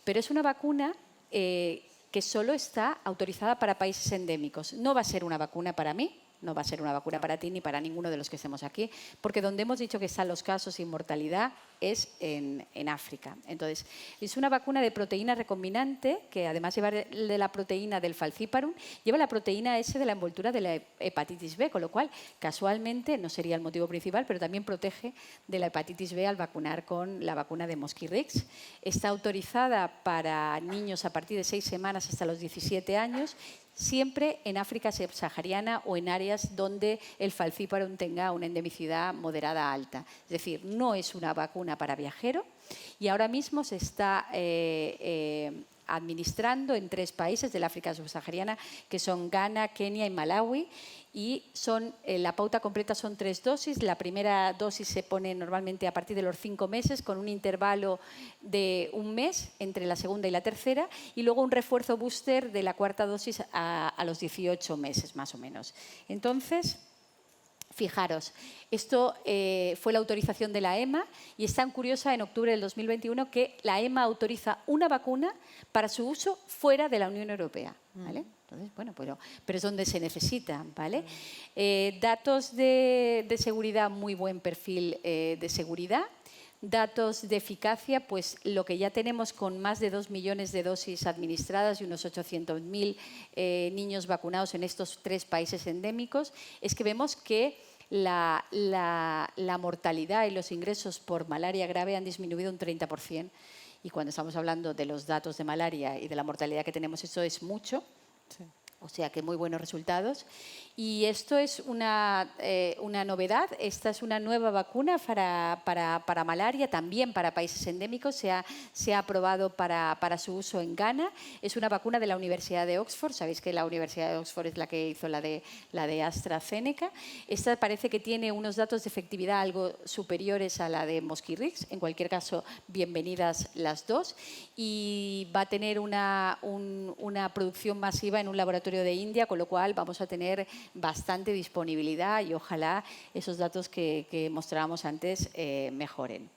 A: pero es una vacuna que solo está autorizada para países endémicos. No va a ser una vacuna para mí, no va a ser una vacuna para ti ni para ninguno de los que estemos aquí, porque donde hemos dicho que están los casos de mortalidad es en África. Entonces, es una vacuna de proteína recombinante, que además lleva de la proteína del falciparum, lleva la proteína S de la envoltura de la hepatitis B, con lo cual, casualmente, no sería el motivo principal, pero también protege de la hepatitis B al vacunar con la vacuna de Mosquirix. Está autorizada para niños a partir de 6 semanas hasta los 17 años, siempre en África subsahariana o en áreas donde el falciparum tenga una endemicidad moderada alta. Es decir, no es una vacuna para viajeros, y ahora mismo se está administrando en 3 países del África subsahariana, que son Ghana, Kenia y Malawi, y la pauta completa son 3 dosis. La primera dosis se pone normalmente a partir de los 5 meses, con un intervalo de 1 mes entre la segunda y la tercera, y luego un refuerzo booster de la 4ª dosis a los 18 meses más o menos. Entonces, fijaros, esto fue la autorización de la EMA, y es tan curiosa en octubre del 2021 que la EMA autoriza una vacuna para su uso fuera de la Unión Europea, ¿vale? Entonces, bueno, pero es donde se necesita, ¿vale? Datos de seguridad, muy buen perfil de seguridad. Datos de eficacia, pues lo que ya tenemos con más de 2 millones de dosis administradas y unos 800.000 niños vacunados en estos 3 países endémicos, es que vemos que la mortalidad y los ingresos por malaria grave han disminuido un 30%. Y cuando estamos hablando de los datos de malaria y de la mortalidad que tenemos, eso es mucho. Sí. O sea que muy buenos resultados. Y esto es una novedad. Esta es una nueva vacuna para malaria, también para países endémicos. Se ha aprobado para su uso en Ghana. Es una vacuna de la Universidad de Oxford. Sabéis que la Universidad de Oxford es la que hizo la de AstraZeneca. Esta parece que tiene unos datos de efectividad algo superiores a la de Mosquirix. En cualquier caso, bienvenidas las dos. Y va a tener una producción masiva en un laboratorio de India, con lo cual vamos a tener bastante disponibilidad, y ojalá esos datos que mostrábamos antes mejoren.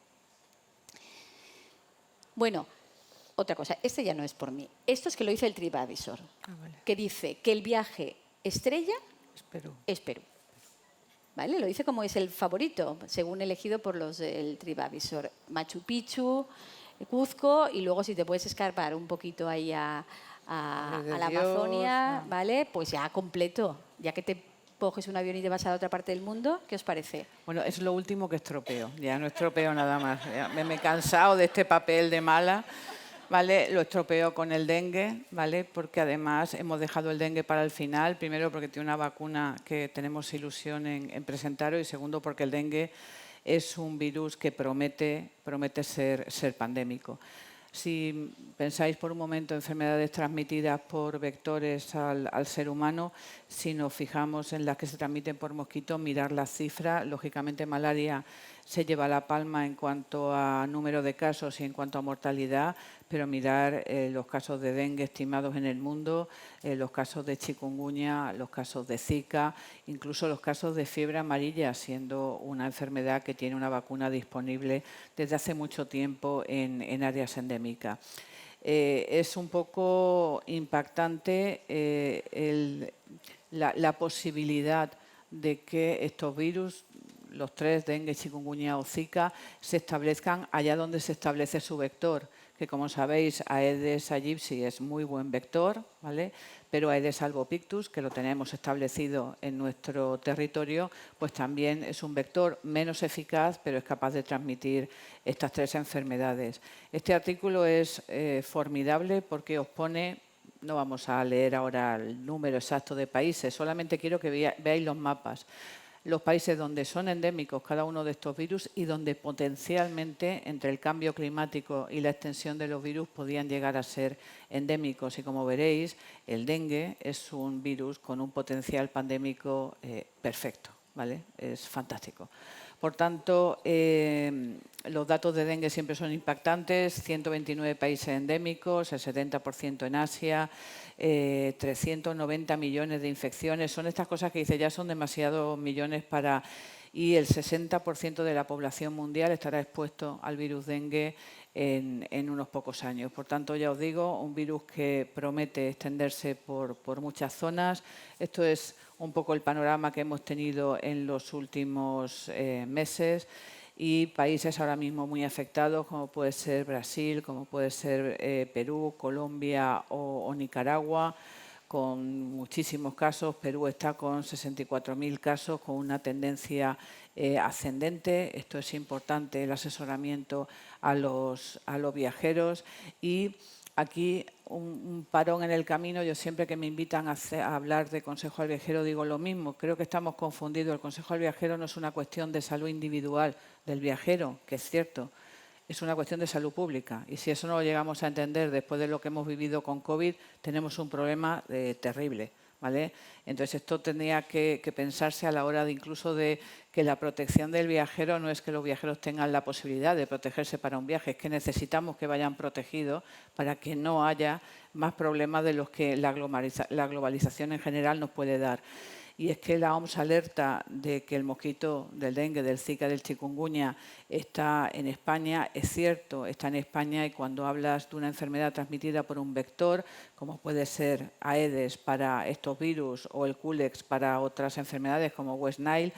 A: Bueno, otra cosa, este ya no es por mí. Esto es que lo dice el TripAdvisor, vale, que dice que el viaje estrella es Perú. ¿Vale? Lo dice como es el favorito, según elegido por los del TripAdvisor. Machu Picchu, Cuzco, y luego si te puedes escarpar un poquito ahí a la Amazonia, ¿vale? Pues ya completo, ya que te coges un avión y te vas a otra parte del mundo. ¿Qué os parece?
B: Bueno, es lo último que estropeo, ya no estropeo nada más. Ya me he cansado de este papel de mala, ¿vale? Lo estropeo con el dengue, ¿vale? Porque además hemos dejado el dengue para el final, primero porque tiene una vacuna que tenemos ilusión en presentaros y segundo porque el dengue es un virus que promete ser pandémico. Si pensáis por un momento en enfermedades transmitidas por vectores al ser humano, si nos fijamos en las que se transmiten por mosquitos, mirar las cifras, lógicamente malaria se lleva la palma en cuanto a número de casos y en cuanto a mortalidad, pero mirar los casos de dengue estimados en el mundo, los casos de chikungunya, los casos de Zika, incluso los casos de fiebre amarilla, siendo una enfermedad que tiene una vacuna disponible desde hace mucho tiempo en áreas endémicas. Es un poco impactante la posibilidad de que estos virus, los tres, dengue, chikungunya o Zika, se establezcan allá donde se establece su vector, que como sabéis Aedes aegypti es muy buen vector, ¿vale? Pero Aedes albopictus, que lo tenemos establecido en nuestro territorio, pues también es un vector menos eficaz, pero es capaz de transmitir estas tres enfermedades. Este artículo es formidable porque os pone, no vamos a leer ahora el número exacto de países, solamente quiero que veáis los mapas. Los países donde son endémicos cada uno de estos virus y donde potencialmente entre el cambio climático y la extensión de los virus podían llegar a ser endémicos. Y como veréis, el dengue es un virus con un potencial pandémico perfecto, ¿vale? Es fantástico. Por tanto, los datos de dengue siempre son impactantes, 129 países endémicos, el 70% en Asia, 390 millones de infecciones. Son estas cosas que dice ya son demasiados millones para... Y el 60% de la población mundial estará expuesto al virus dengue en unos pocos años. Por tanto, ya os digo, un virus que promete extenderse por muchas zonas. Esto es un poco el panorama que hemos tenido en los últimos meses y países ahora mismo muy afectados, como puede ser Brasil, como puede ser Perú, Colombia o Nicaragua, con muchísimos casos. Perú está con 64.000 casos, con una tendencia ascendente. Esto es importante, el asesoramiento a los viajeros. Y aquí un parón en el camino. Yo siempre que me invitan a hablar de Consejo al Viajero digo lo mismo. Creo que estamos confundidos. El Consejo al Viajero no es una cuestión de salud individual del viajero, que es cierto. Es una cuestión de salud pública y si eso no lo llegamos a entender después de lo que hemos vivido con COVID, tenemos un problema terrible, ¿vale? Entonces esto tendría que pensarse a la hora de incluso de que la protección del viajero no es que los viajeros tengan la posibilidad de protegerse para un viaje, es que necesitamos que vayan protegidos para que no haya más problemas de los que la globalización en general nos puede dar. Y es que la OMS alerta de que el mosquito del dengue, del Zika, del chikungunya está en España. Es cierto, está en España y cuando hablas de una enfermedad transmitida por un vector, como puede ser Aedes para estos virus o el Culex para otras enfermedades como West Nile,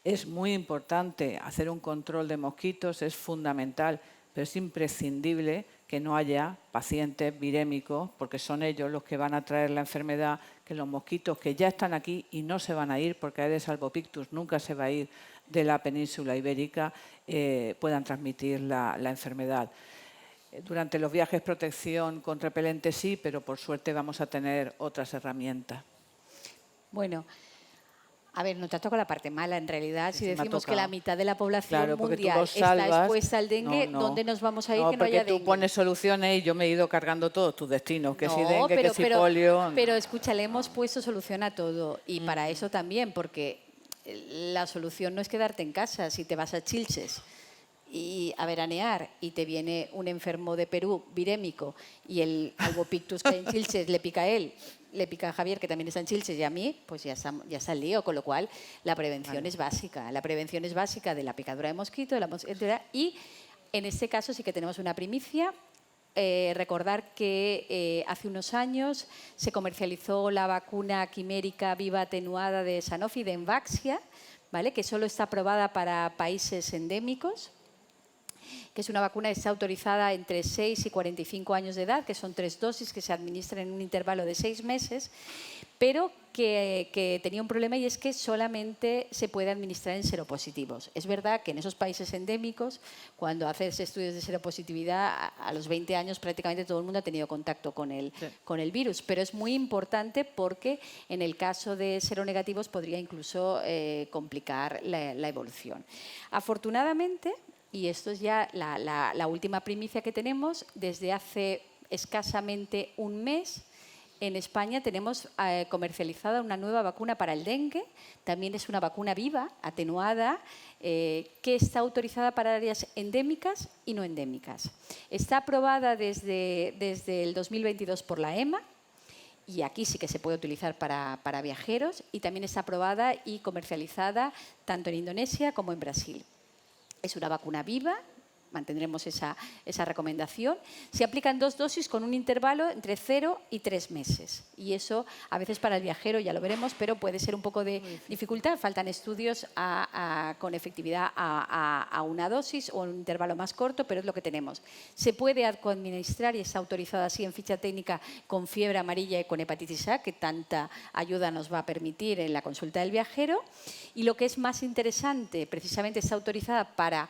B: es muy importante hacer un control de mosquitos, es fundamental, pero es imprescindible que no haya pacientes virémicos, porque son ellos los que van a traer la enfermedad, que los mosquitos que ya están aquí y no se van a ir, porque Aedes albopictus nunca se va a ir de la península ibérica, puedan transmitir la enfermedad. Durante los viajes protección con repelente sí, pero por suerte vamos a tener otras herramientas.
A: Bueno, a ver, no te toca la parte mala, en realidad, si decimos que la mitad de la población
B: claro,
A: mundial está expuesta al dengue, ¿dónde nos vamos a ir que no haya dengue?
B: Porque tú pones soluciones y yo me he ido cargando todos tus destinos, que si dengue, que si polio...
A: Pero escucha, le hemos puesto solución a todo y para eso también, porque la solución no es quedarte en casa si te vas a Chilches y a veranear y te viene un enfermo de Perú virémico y el albopictus que hay en Chilches le pica a él, le pica a Javier, que también está en Chilches, y a mí, pues ya está el lío, con lo cual la prevención es básica. La prevención es básica de la picadura de mosquito, y en este caso sí que tenemos una primicia. Recordar que hace unos años se comercializó la vacuna quimérica viva atenuada de Sanofi, de Envaxia, ¿vale? Que solo está aprobada para países endémicos. que es una vacuna que está autorizada entre 6 y 45 años de edad, que son 3 dosis que se administran en un intervalo de 6 meses, pero que tenía un problema y es que solamente se puede administrar en seropositivos. Es verdad que en esos países endémicos, cuando haces estudios de seropositividad, a los 20 años prácticamente todo el mundo ha tenido contacto con el virus, pero es muy importante porque en el caso de seronegativos podría incluso complicar la evolución. Afortunadamente, y esto es ya la última primicia que tenemos, desde hace escasamente un mes, en España tenemos comercializada una nueva vacuna para el dengue. También es una vacuna viva, atenuada, que está autorizada para áreas endémicas y no endémicas. Está aprobada desde el 2022 por la EMA. Y aquí sí que se puede utilizar para viajeros. Y también está aprobada y comercializada tanto en Indonesia como en Brasil. Es una vacuna viva. Mantendremos esa recomendación. Se aplican 2 dosis con un intervalo entre 0 y 3 meses. Y eso, a veces para el viajero, ya lo veremos, pero puede ser un poco de dificultad. Faltan estudios con efectividad a una dosis o un intervalo más corto, pero es lo que tenemos. Se puede administrar y está autorizada así en ficha técnica con fiebre amarilla y con hepatitis A, que tanta ayuda nos va a permitir en la consulta del viajero. Y lo que es más interesante, precisamente está autorizada para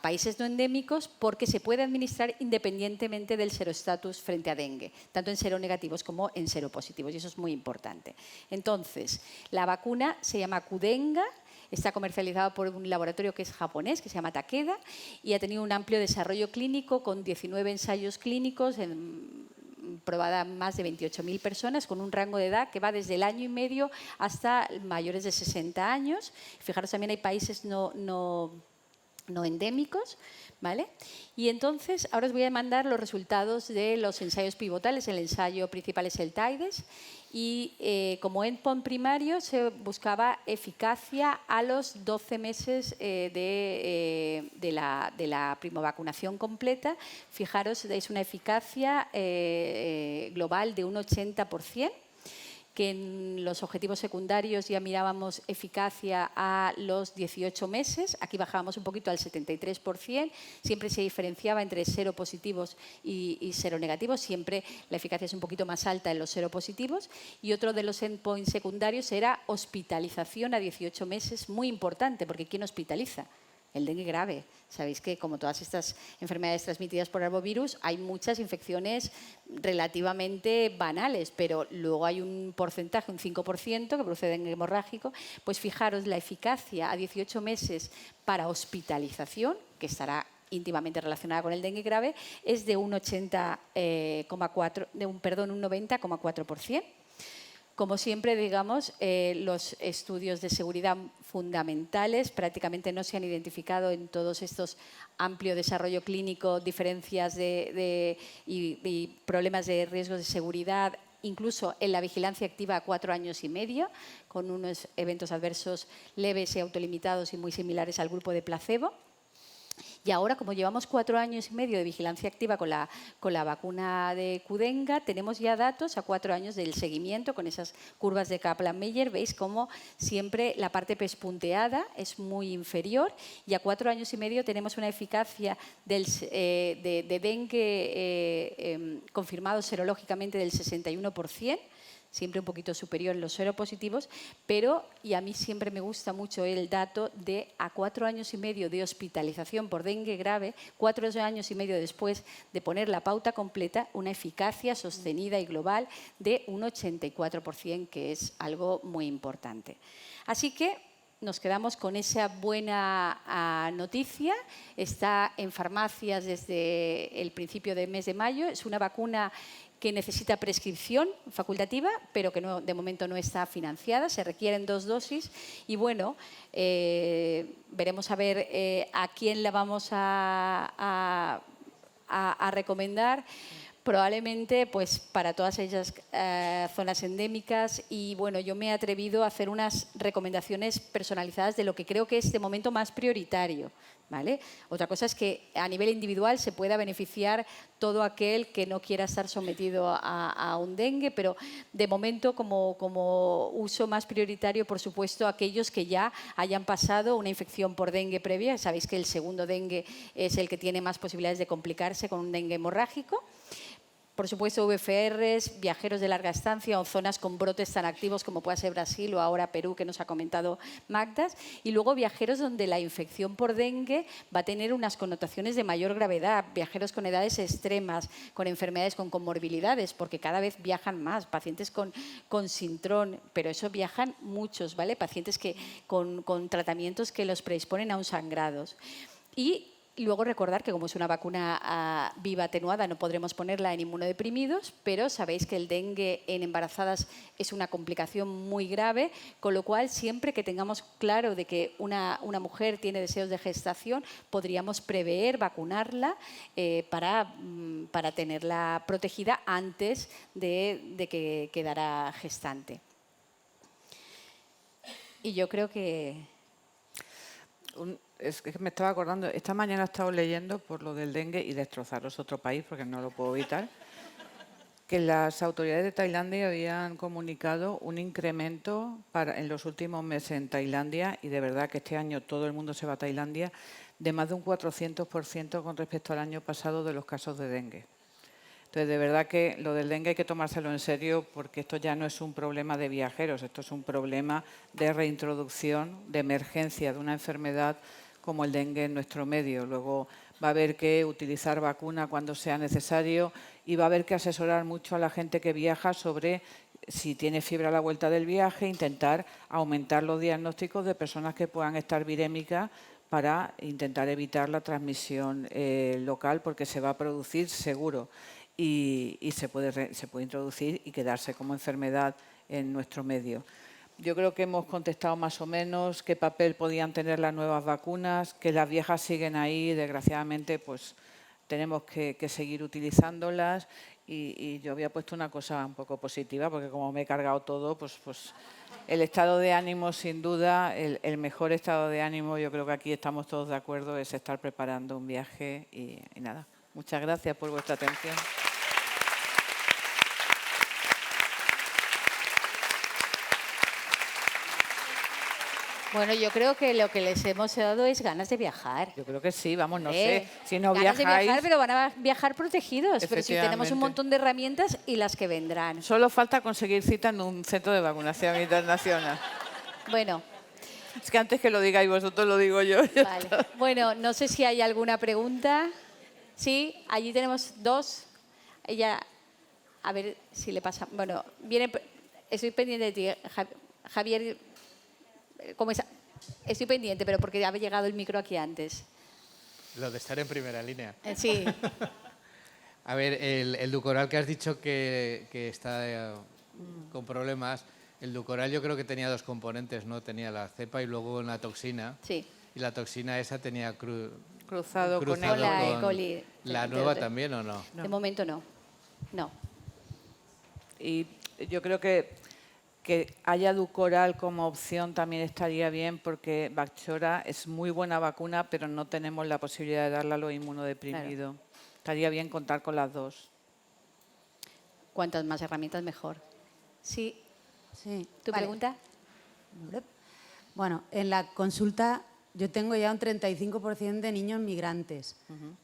A: países no endémicos porque se puede administrar independientemente del seroestatus frente a dengue, tanto en seronegativos como en seropositivos, y eso es muy importante. Entonces, la vacuna se llama Qdenga, está comercializada por un laboratorio que es japonés, que se llama Takeda, y ha tenido un amplio desarrollo clínico con 19 ensayos clínicos probada en más de 28.000 personas con un rango de edad que va desde el año y medio hasta mayores de 60 años. Fijaros, también hay países no endémicos, ¿vale? Y entonces, ahora os voy a mandar los resultados de los ensayos pivotales. El ensayo principal es el TIDES y como endpoint primario se buscaba eficacia a los 12 meses de la primovacunación completa. Fijaros, es una eficacia global de un 80%. Que en los objetivos secundarios ya mirábamos eficacia a los 18 meses. Aquí bajábamos un poquito al 73%. Siempre se diferenciaba entre seropositivos y seronegativos. Siempre la eficacia es un poquito más alta en los seropositivos. Y otro de los endpoints secundarios era hospitalización a 18 meses. Muy importante, porque ¿quién hospitaliza? El dengue grave. Sabéis que, como todas estas enfermedades transmitidas por arbovirus, hay muchas infecciones relativamente banales, pero luego hay un porcentaje, un 5%, que produce dengue hemorrágico. Pues fijaros, la eficacia a 18 meses para hospitalización, que estará íntimamente relacionada con el dengue grave, es de un 90,4%. Como siempre, digamos, los estudios de seguridad fundamentales prácticamente no se han identificado en todos estos amplio desarrollo clínico, diferencias y problemas de riesgos de seguridad, incluso en la vigilancia activa a 4 años y medio, con unos eventos adversos leves y autolimitados y muy similares al grupo de placebo. Y ahora, como llevamos 4 años y medio de vigilancia activa con la vacuna de Qdenga, tenemos ya datos a 4 años del seguimiento con esas curvas de Kaplan-Meier. Veis cómo siempre la parte pespunteada es muy inferior y a 4 años y medio tenemos una eficacia de dengue confirmado serológicamente del 61%. Siempre un poquito superior en los seropositivos, pero, y a mí siempre me gusta mucho el dato de a 4 años y medio de hospitalización por dengue grave, 4 años y medio después de poner la pauta completa, una eficacia sostenida y global de un 84%, que es algo muy importante. Así que nos quedamos con esa buena noticia. Está en farmacias desde el principio del mes de mayo. Es una vacuna que necesita prescripción facultativa, pero que de momento no está financiada. Se requieren 2 dosis. Y bueno, veremos a ver a quién la vamos a recomendar. Probablemente pues, para todas ellas zonas endémicas. Y bueno, yo me he atrevido a hacer unas recomendaciones personalizadas de lo que creo que es de momento más prioritario. ¿vale? Otra cosa es que a nivel individual se pueda beneficiar todo aquel que no quiera estar sometido a un dengue, pero de momento como uso más prioritario, por supuesto, aquellos que ya hayan pasado una infección por dengue previa. Sabéis que el segundo dengue es el que tiene más posibilidades de complicarse con un dengue hemorrágico. Por supuesto, VFRs, viajeros de larga estancia o zonas con brotes tan activos como pueda ser Brasil o ahora Perú, que nos ha comentado Magdas. Y luego viajeros donde la infección por dengue va a tener unas connotaciones de mayor gravedad. Viajeros con edades extremas, con enfermedades, con comorbilidades, porque cada vez viajan más. Pacientes con sintrón, pero eso viajan muchos, ¿vale? Pacientes con tratamientos que los predisponen a un sangrados. Y luego recordar que como es una vacuna viva atenuada no podremos ponerla en inmunodeprimidos, pero sabéis que el dengue en embarazadas es una complicación muy grave, con lo cual siempre que tengamos claro de que una mujer tiene deseos de gestación, podríamos prever vacunarla para tenerla protegida antes de que quedara gestante. Y yo creo que...
B: Es que me estaba acordando, esta mañana he estado leyendo por lo del dengue y destrozaros otro país porque no lo puedo evitar, que las autoridades de Tailandia habían comunicado un incremento en los últimos meses en Tailandia, y de verdad que este año todo el mundo se va a Tailandia, de más de un 400% con respecto al año pasado de los casos de dengue. Entonces, de verdad que lo del dengue hay que tomárselo en serio, porque esto ya no es un problema de viajeros, esto es un problema de reintroducción, de emergencia de una enfermedad como el dengue en nuestro medio. Luego va a haber que utilizar vacuna cuando sea necesario y va a haber que asesorar mucho a la gente que viaja sobre si tiene fiebre a la vuelta del viaje, intentar aumentar los diagnósticos de personas que puedan estar virémicas para intentar evitar la transmisión local, porque se va a producir seguro. Y se puede introducir y quedarse como enfermedad en nuestro medio. Yo creo que hemos contestado más o menos qué papel podían tener las nuevas vacunas, que las viejas siguen ahí, desgraciadamente pues tenemos que seguir utilizándolas, y yo había puesto una cosa un poco positiva, porque como me he cargado todo, pues el estado de ánimo, sin duda, el mejor estado de ánimo, yo creo que aquí estamos todos de acuerdo, es estar preparando un viaje y nada. Muchas gracias por vuestra atención.
A: Bueno, yo creo que lo que les hemos dado es ganas de viajar.
B: Yo creo que sí, vamos, no sé. Si no
A: ganas
B: viajáis...
A: de viajar, pero van a viajar protegidos. Pero sí tenemos un montón de herramientas y las que vendrán.
B: Solo falta conseguir cita en un centro de vacunación internacional.
A: Bueno.
B: Es que antes que lo digáis vosotros, lo digo yo.
A: Vale. Bueno, no sé si hay alguna pregunta. Sí, allí tenemos dos. Ella, a ver si le pasa. Bueno, estoy pendiente de ti, Javier. ¿Cómo es? Estoy pendiente, pero porque había llegado el micro aquí antes.
C: Lo de estar en primera línea.
A: Sí.
C: A ver, el Dukoral que has dicho que está con problemas, el Dukoral yo creo que tenía dos componentes, ¿no? Tenía la cepa y luego una toxina.
A: Sí.
C: Y la toxina esa tenía
B: cruzado con
A: la E. coli.
C: ¿La nueva también o no?
A: De momento no. No.
B: Y yo creo que haya Dukoral como opción también estaría bien, porque Bacchora es muy buena vacuna, pero no tenemos la posibilidad de darla a los inmunodeprimidos. Claro. Estaría bien contar con las dos.
A: Cuantas más herramientas, mejor. Sí. ¿Tu pregunta?
D: Bueno, en la consulta yo tengo ya un 35% de niños migrantes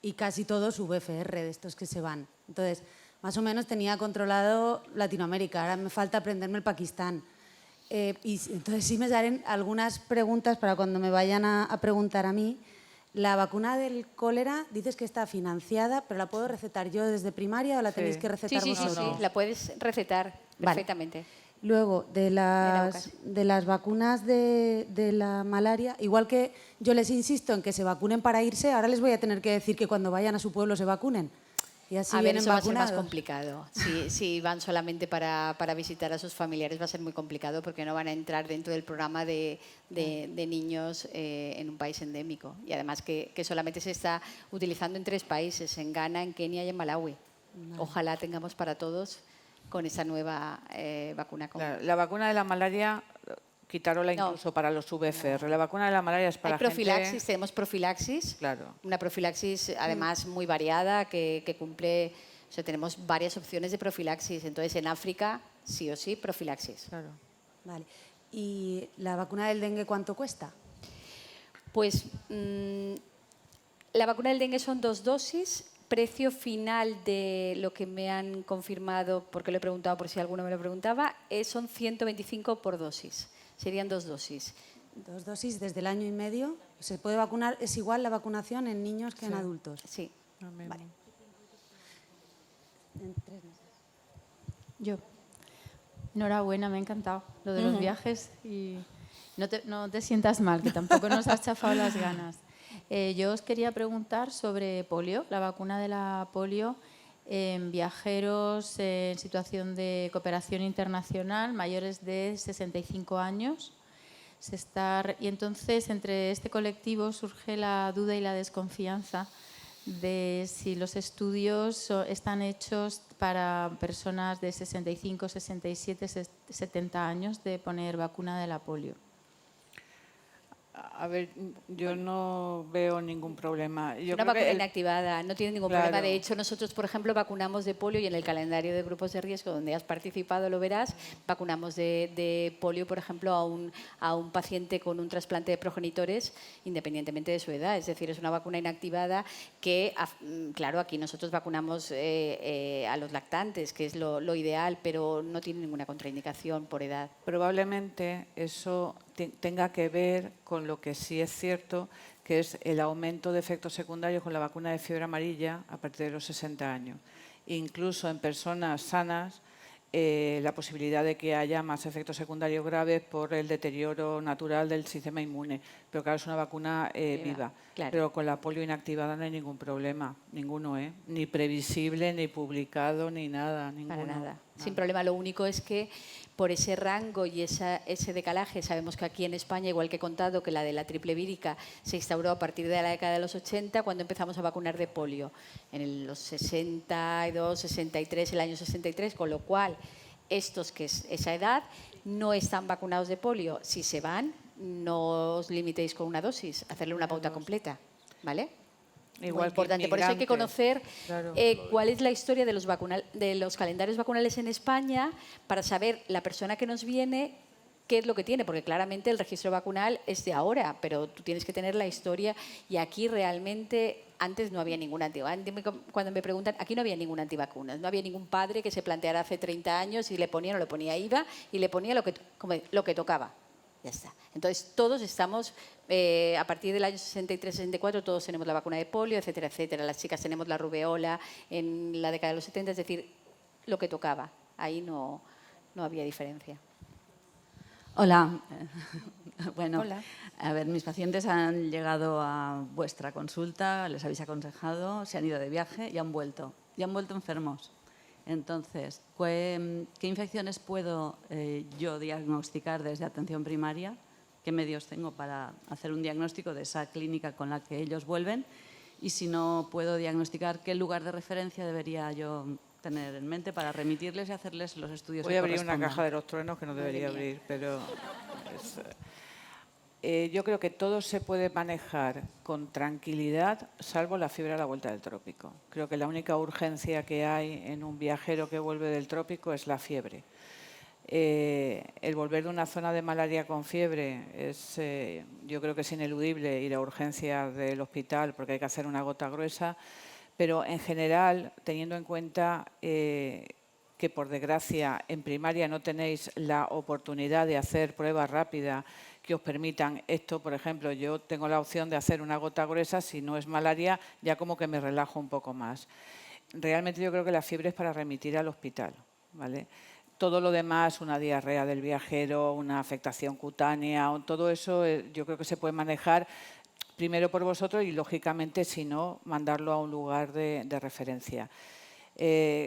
D: y casi todos VFR, de estos que se van. Entonces, más o menos tenía controlado Latinoamérica, ahora me falta aprenderme el Pakistán. Y entonces sí me salen algunas preguntas para cuando me vayan a preguntar a mí. La vacuna del cólera, dices que está financiada, pero ¿la puedo recetar yo desde primaria o la tenéis que recetar vosotros?
A: Sí, la puedes recetar perfectamente.
D: Vale. Luego, de las vacunas de la malaria, igual que yo les insisto en que se vacunen para irse, ahora les voy a tener que decir que cuando vayan a su pueblo se vacunen. Y así vienen
A: eso va a ser
D: vacunados.
A: más complicado. Si van solamente para visitar a sus familiares va a ser muy complicado, porque no van a entrar dentro del programa de niños en un país endémico. Y además que solamente se está utilizando en 3 países, en Ghana, en Kenia y en Malawi. Vale. Ojalá tengamos para todos con esa nueva vacuna.
B: La vacuna de la malaria, mosquitarola
A: No.
B: incluso para los VFR. La vacuna de la malaria es para
A: Hay profilaxis,
B: gente...
A: tenemos profilaxis.
B: Claro.
A: Una profilaxis además muy variada que cumple, o sea, tenemos varias opciones de profilaxis. Entonces en África sí o sí profilaxis.
B: Claro.
D: Vale. ¿Y la vacuna del dengue cuánto cuesta?
A: Pues la vacuna del dengue son 2 dosis. Precio final de lo que me han confirmado, porque lo he preguntado por si alguno me lo preguntaba, son 125 por dosis. Serían 2 dosis.
D: 2 dosis desde el año y medio. ¿Se puede vacunar? ¿Es igual la vacunación en niños que en adultos?
A: Sí.
D: Vale. En 3 meses.
E: Yo. Enhorabuena, me ha encantado lo de los viajes y no te sientas mal, que tampoco nos has chafado las ganas. Yo os quería preguntar sobre polio, la vacuna de la polio en viajeros en situación de cooperación internacional mayores de 65 años. Y entonces entre este colectivo surge la duda y la desconfianza de si los estudios están hechos para personas de 65, 67, 70 años de poner vacuna de la polio.
B: A ver, yo no veo ningún problema. Yo
A: Una
B: creo que
A: vacuna inactivada, no tiene ningún problema.
B: Claro.
A: De hecho, nosotros, por ejemplo, vacunamos de polio y en el calendario de grupos de riesgo donde has participado, lo verás, vacunamos de polio, por ejemplo, a un paciente con un trasplante de progenitores independientemente de su edad. Es decir, es una vacuna inactivada que, claro, aquí nosotros vacunamos a los lactantes, que es lo ideal, pero no tiene ninguna contraindicación por edad.
B: probablemente eso tenga que ver con lo que sí es cierto, que es el aumento de efectos secundarios con la vacuna de fiebre amarilla a partir de los 60 años. Incluso en personas sanas, la posibilidad de que haya más efectos secundarios graves por el deterioro natural del sistema inmune. Pero claro, es una vacuna viva.
A: Claro.
B: Pero con la polio inactivada no hay ningún problema, ninguno, ni previsible, ni publicado, ni nada. Ninguno.
A: Para nada. Sin problema. Lo único es que por ese rango y ese decalaje, sabemos que aquí en España, igual que he contado, que la de la triple vírica se instauró a partir de la década de los 80, cuando empezamos a vacunar de polio, en los 62, 63, el año 63, con lo cual estos que es esa edad no están vacunados de polio. Si se van, no os limitéis con una dosis, hacerle una pauta completa, ¿vale?
B: Igual
A: Muy importante. Por eso hay que conocer
B: Claro.
A: cuál es la historia de los calendarios vacunales en España para saber la persona que nos viene qué es lo que tiene, porque claramente el registro vacunal es de ahora, pero tú tienes que tener la historia y aquí realmente antes no había ninguna antivacuna. Cuando me preguntan, aquí no había ninguna antivacuna, no había ningún padre que se planteara hace 30 años y le ponía, no le ponía IVA y le ponía lo que tocaba. Ya está. Entonces, todos estamos, a partir del año 63-64, todos tenemos la vacuna de polio, etcétera, etcétera. Las chicas tenemos la rubeola en la década de los 70, es decir, lo que tocaba. Ahí no había diferencia.
F: Hola. Bueno,
A: Hola.
F: a ver, mis pacientes han llegado a vuestra consulta, les habéis aconsejado, se han ido de viaje y han vuelto enfermos. Entonces, ¿qué infecciones puedo yo diagnosticar desde atención primaria? ¿Qué medios tengo para hacer un diagnóstico de esa clínica con la que ellos vuelven? Y si no puedo diagnosticar, ¿qué lugar de referencia debería yo tener en mente para remitirles y hacerles los estudios
B: Voy
F: que
B: a abrir una
F: correspondan?
B: caja de los truenos que no debería abrir, pero yo creo que todo se puede manejar con tranquilidad, salvo la fiebre a la vuelta del trópico. Creo que la única urgencia que hay en un viajero que vuelve del trópico es la fiebre. El volver de una zona de malaria con fiebre yo creo que es ineludible ir a urgencias del hospital porque hay que hacer una gota gruesa, pero en general, teniendo en cuenta que por desgracia en primaria no tenéis la oportunidad de hacer pruebas rápidas que os permitan esto, por ejemplo, yo tengo la opción de hacer una gota gruesa, si no es malaria, ya como que me relajo un poco más. Realmente yo creo que la fiebre es para remitir al hospital, ¿vale? Todo lo demás, una diarrea del viajero, una afectación cutánea, todo eso yo creo que se puede manejar primero por vosotros y, lógicamente, si no, mandarlo a un lugar de referencia.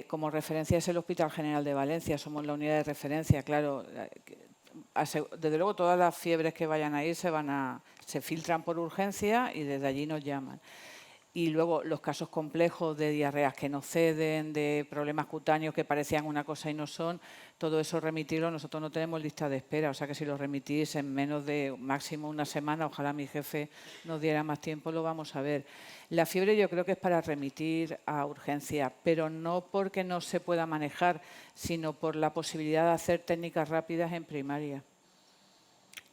B: Como referencia es el Hospital General de Valencia, somos la unidad de referencia, claro. Desde luego, todas las fiebres que vayan a ir se filtran por urgencia y desde allí nos llaman. Y luego los casos complejos de diarreas que no ceden, de problemas cutáneos que parecían una cosa y no son, todo eso remitirlo, nosotros no tenemos lista de espera, o sea que si lo remitís en menos de máximo una semana, ojalá mi jefe nos diera más tiempo, lo vamos a ver. La fiebre yo creo que es para remitir a urgencia, pero no porque no se pueda manejar, sino por la posibilidad de hacer técnicas rápidas en primaria.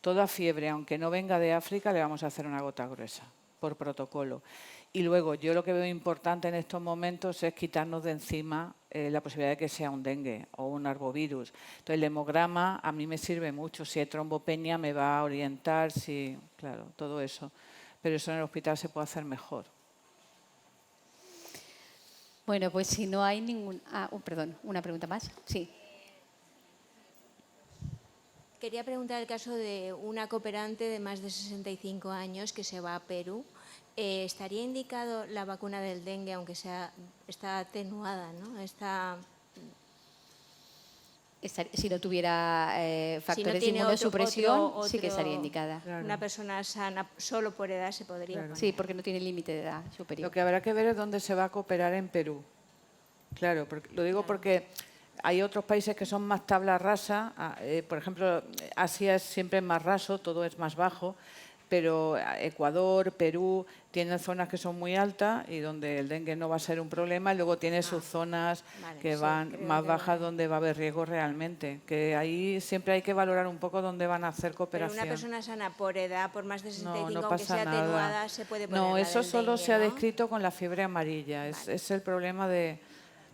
B: Toda fiebre, aunque no venga de África, le vamos a hacer una gota gruesa, por protocolo. Y luego, yo lo que veo importante en estos momentos es quitarnos de encima la posibilidad de que sea un dengue o un arbovirus. Entonces, el hemograma a mí me sirve mucho. Si hay trombopenia me va a orientar, si, claro, todo eso. Pero eso en el hospital se puede hacer mejor.
A: Bueno, pues si no hay ningún... perdón, una pregunta más. Sí.
G: Quería preguntar el caso de una cooperante de más de 65 años que se va a Perú. ¿Estaría indicado la vacuna del dengue, aunque está atenuada, ¿no?
A: Si no tuviera factores de
G: tiene
A: inmunosupresión, sí que estaría indicada.
G: Una persona sana solo por edad se podría poner.
A: Sí, porque no tiene límite de edad superior.
B: Lo que habrá que ver es dónde se va a cooperar en Perú. Claro, lo digo porque hay otros países que son más tabla rasa. Por ejemplo, Asia es siempre más raso, todo es más bajo. Pero Ecuador, Perú, tienen zonas que son muy altas y donde el dengue no va a ser un problema. Y luego tiene sus zonas que van más bajas donde va a haber riesgo realmente. Que ahí siempre hay que valorar un poco dónde van a hacer cooperación.
G: Pero una persona sana por edad, por más de 65,
B: no
G: aunque
B: pasa
G: sea
B: nada.
G: atenuada, se puede poner
B: No,
G: la
B: eso
G: del
B: solo
G: dengue,
B: se ha
G: ¿no?
B: descrito con la fiebre amarilla. Es el problema de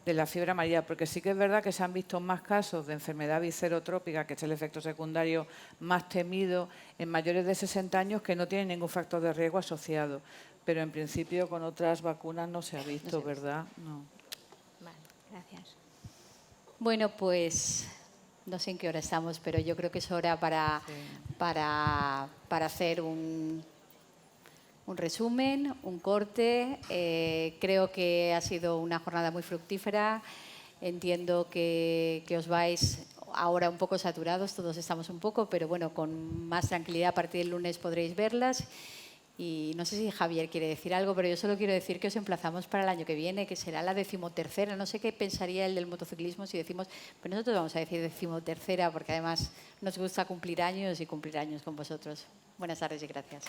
B: la fiebre amarilla, porque sí que es verdad que se han visto más casos de enfermedad viscerotrópica, que es el efecto secundario más temido en mayores de 60 años que no tienen ningún factor de riesgo asociado. Pero en principio con otras vacunas no se ha visto, ¿verdad? No.
G: Vale, gracias.
A: Bueno, pues no sé en qué hora estamos, pero yo creo que es hora para hacer un resumen, un corte. Creo que ha sido una jornada muy fructífera. Entiendo que os vais ahora un poco saturados, todos estamos un poco, pero bueno, con más tranquilidad a partir del lunes podréis verlas. Y no sé si Javier quiere decir algo, pero yo solo quiero decir que os emplazamos para el año que viene, que será la 13ª. No sé qué pensaría el del motociclismo si decimos, pero nosotros vamos a decir 13ª, porque además nos gusta cumplir años y cumplir años con vosotros. Buenas tardes y gracias.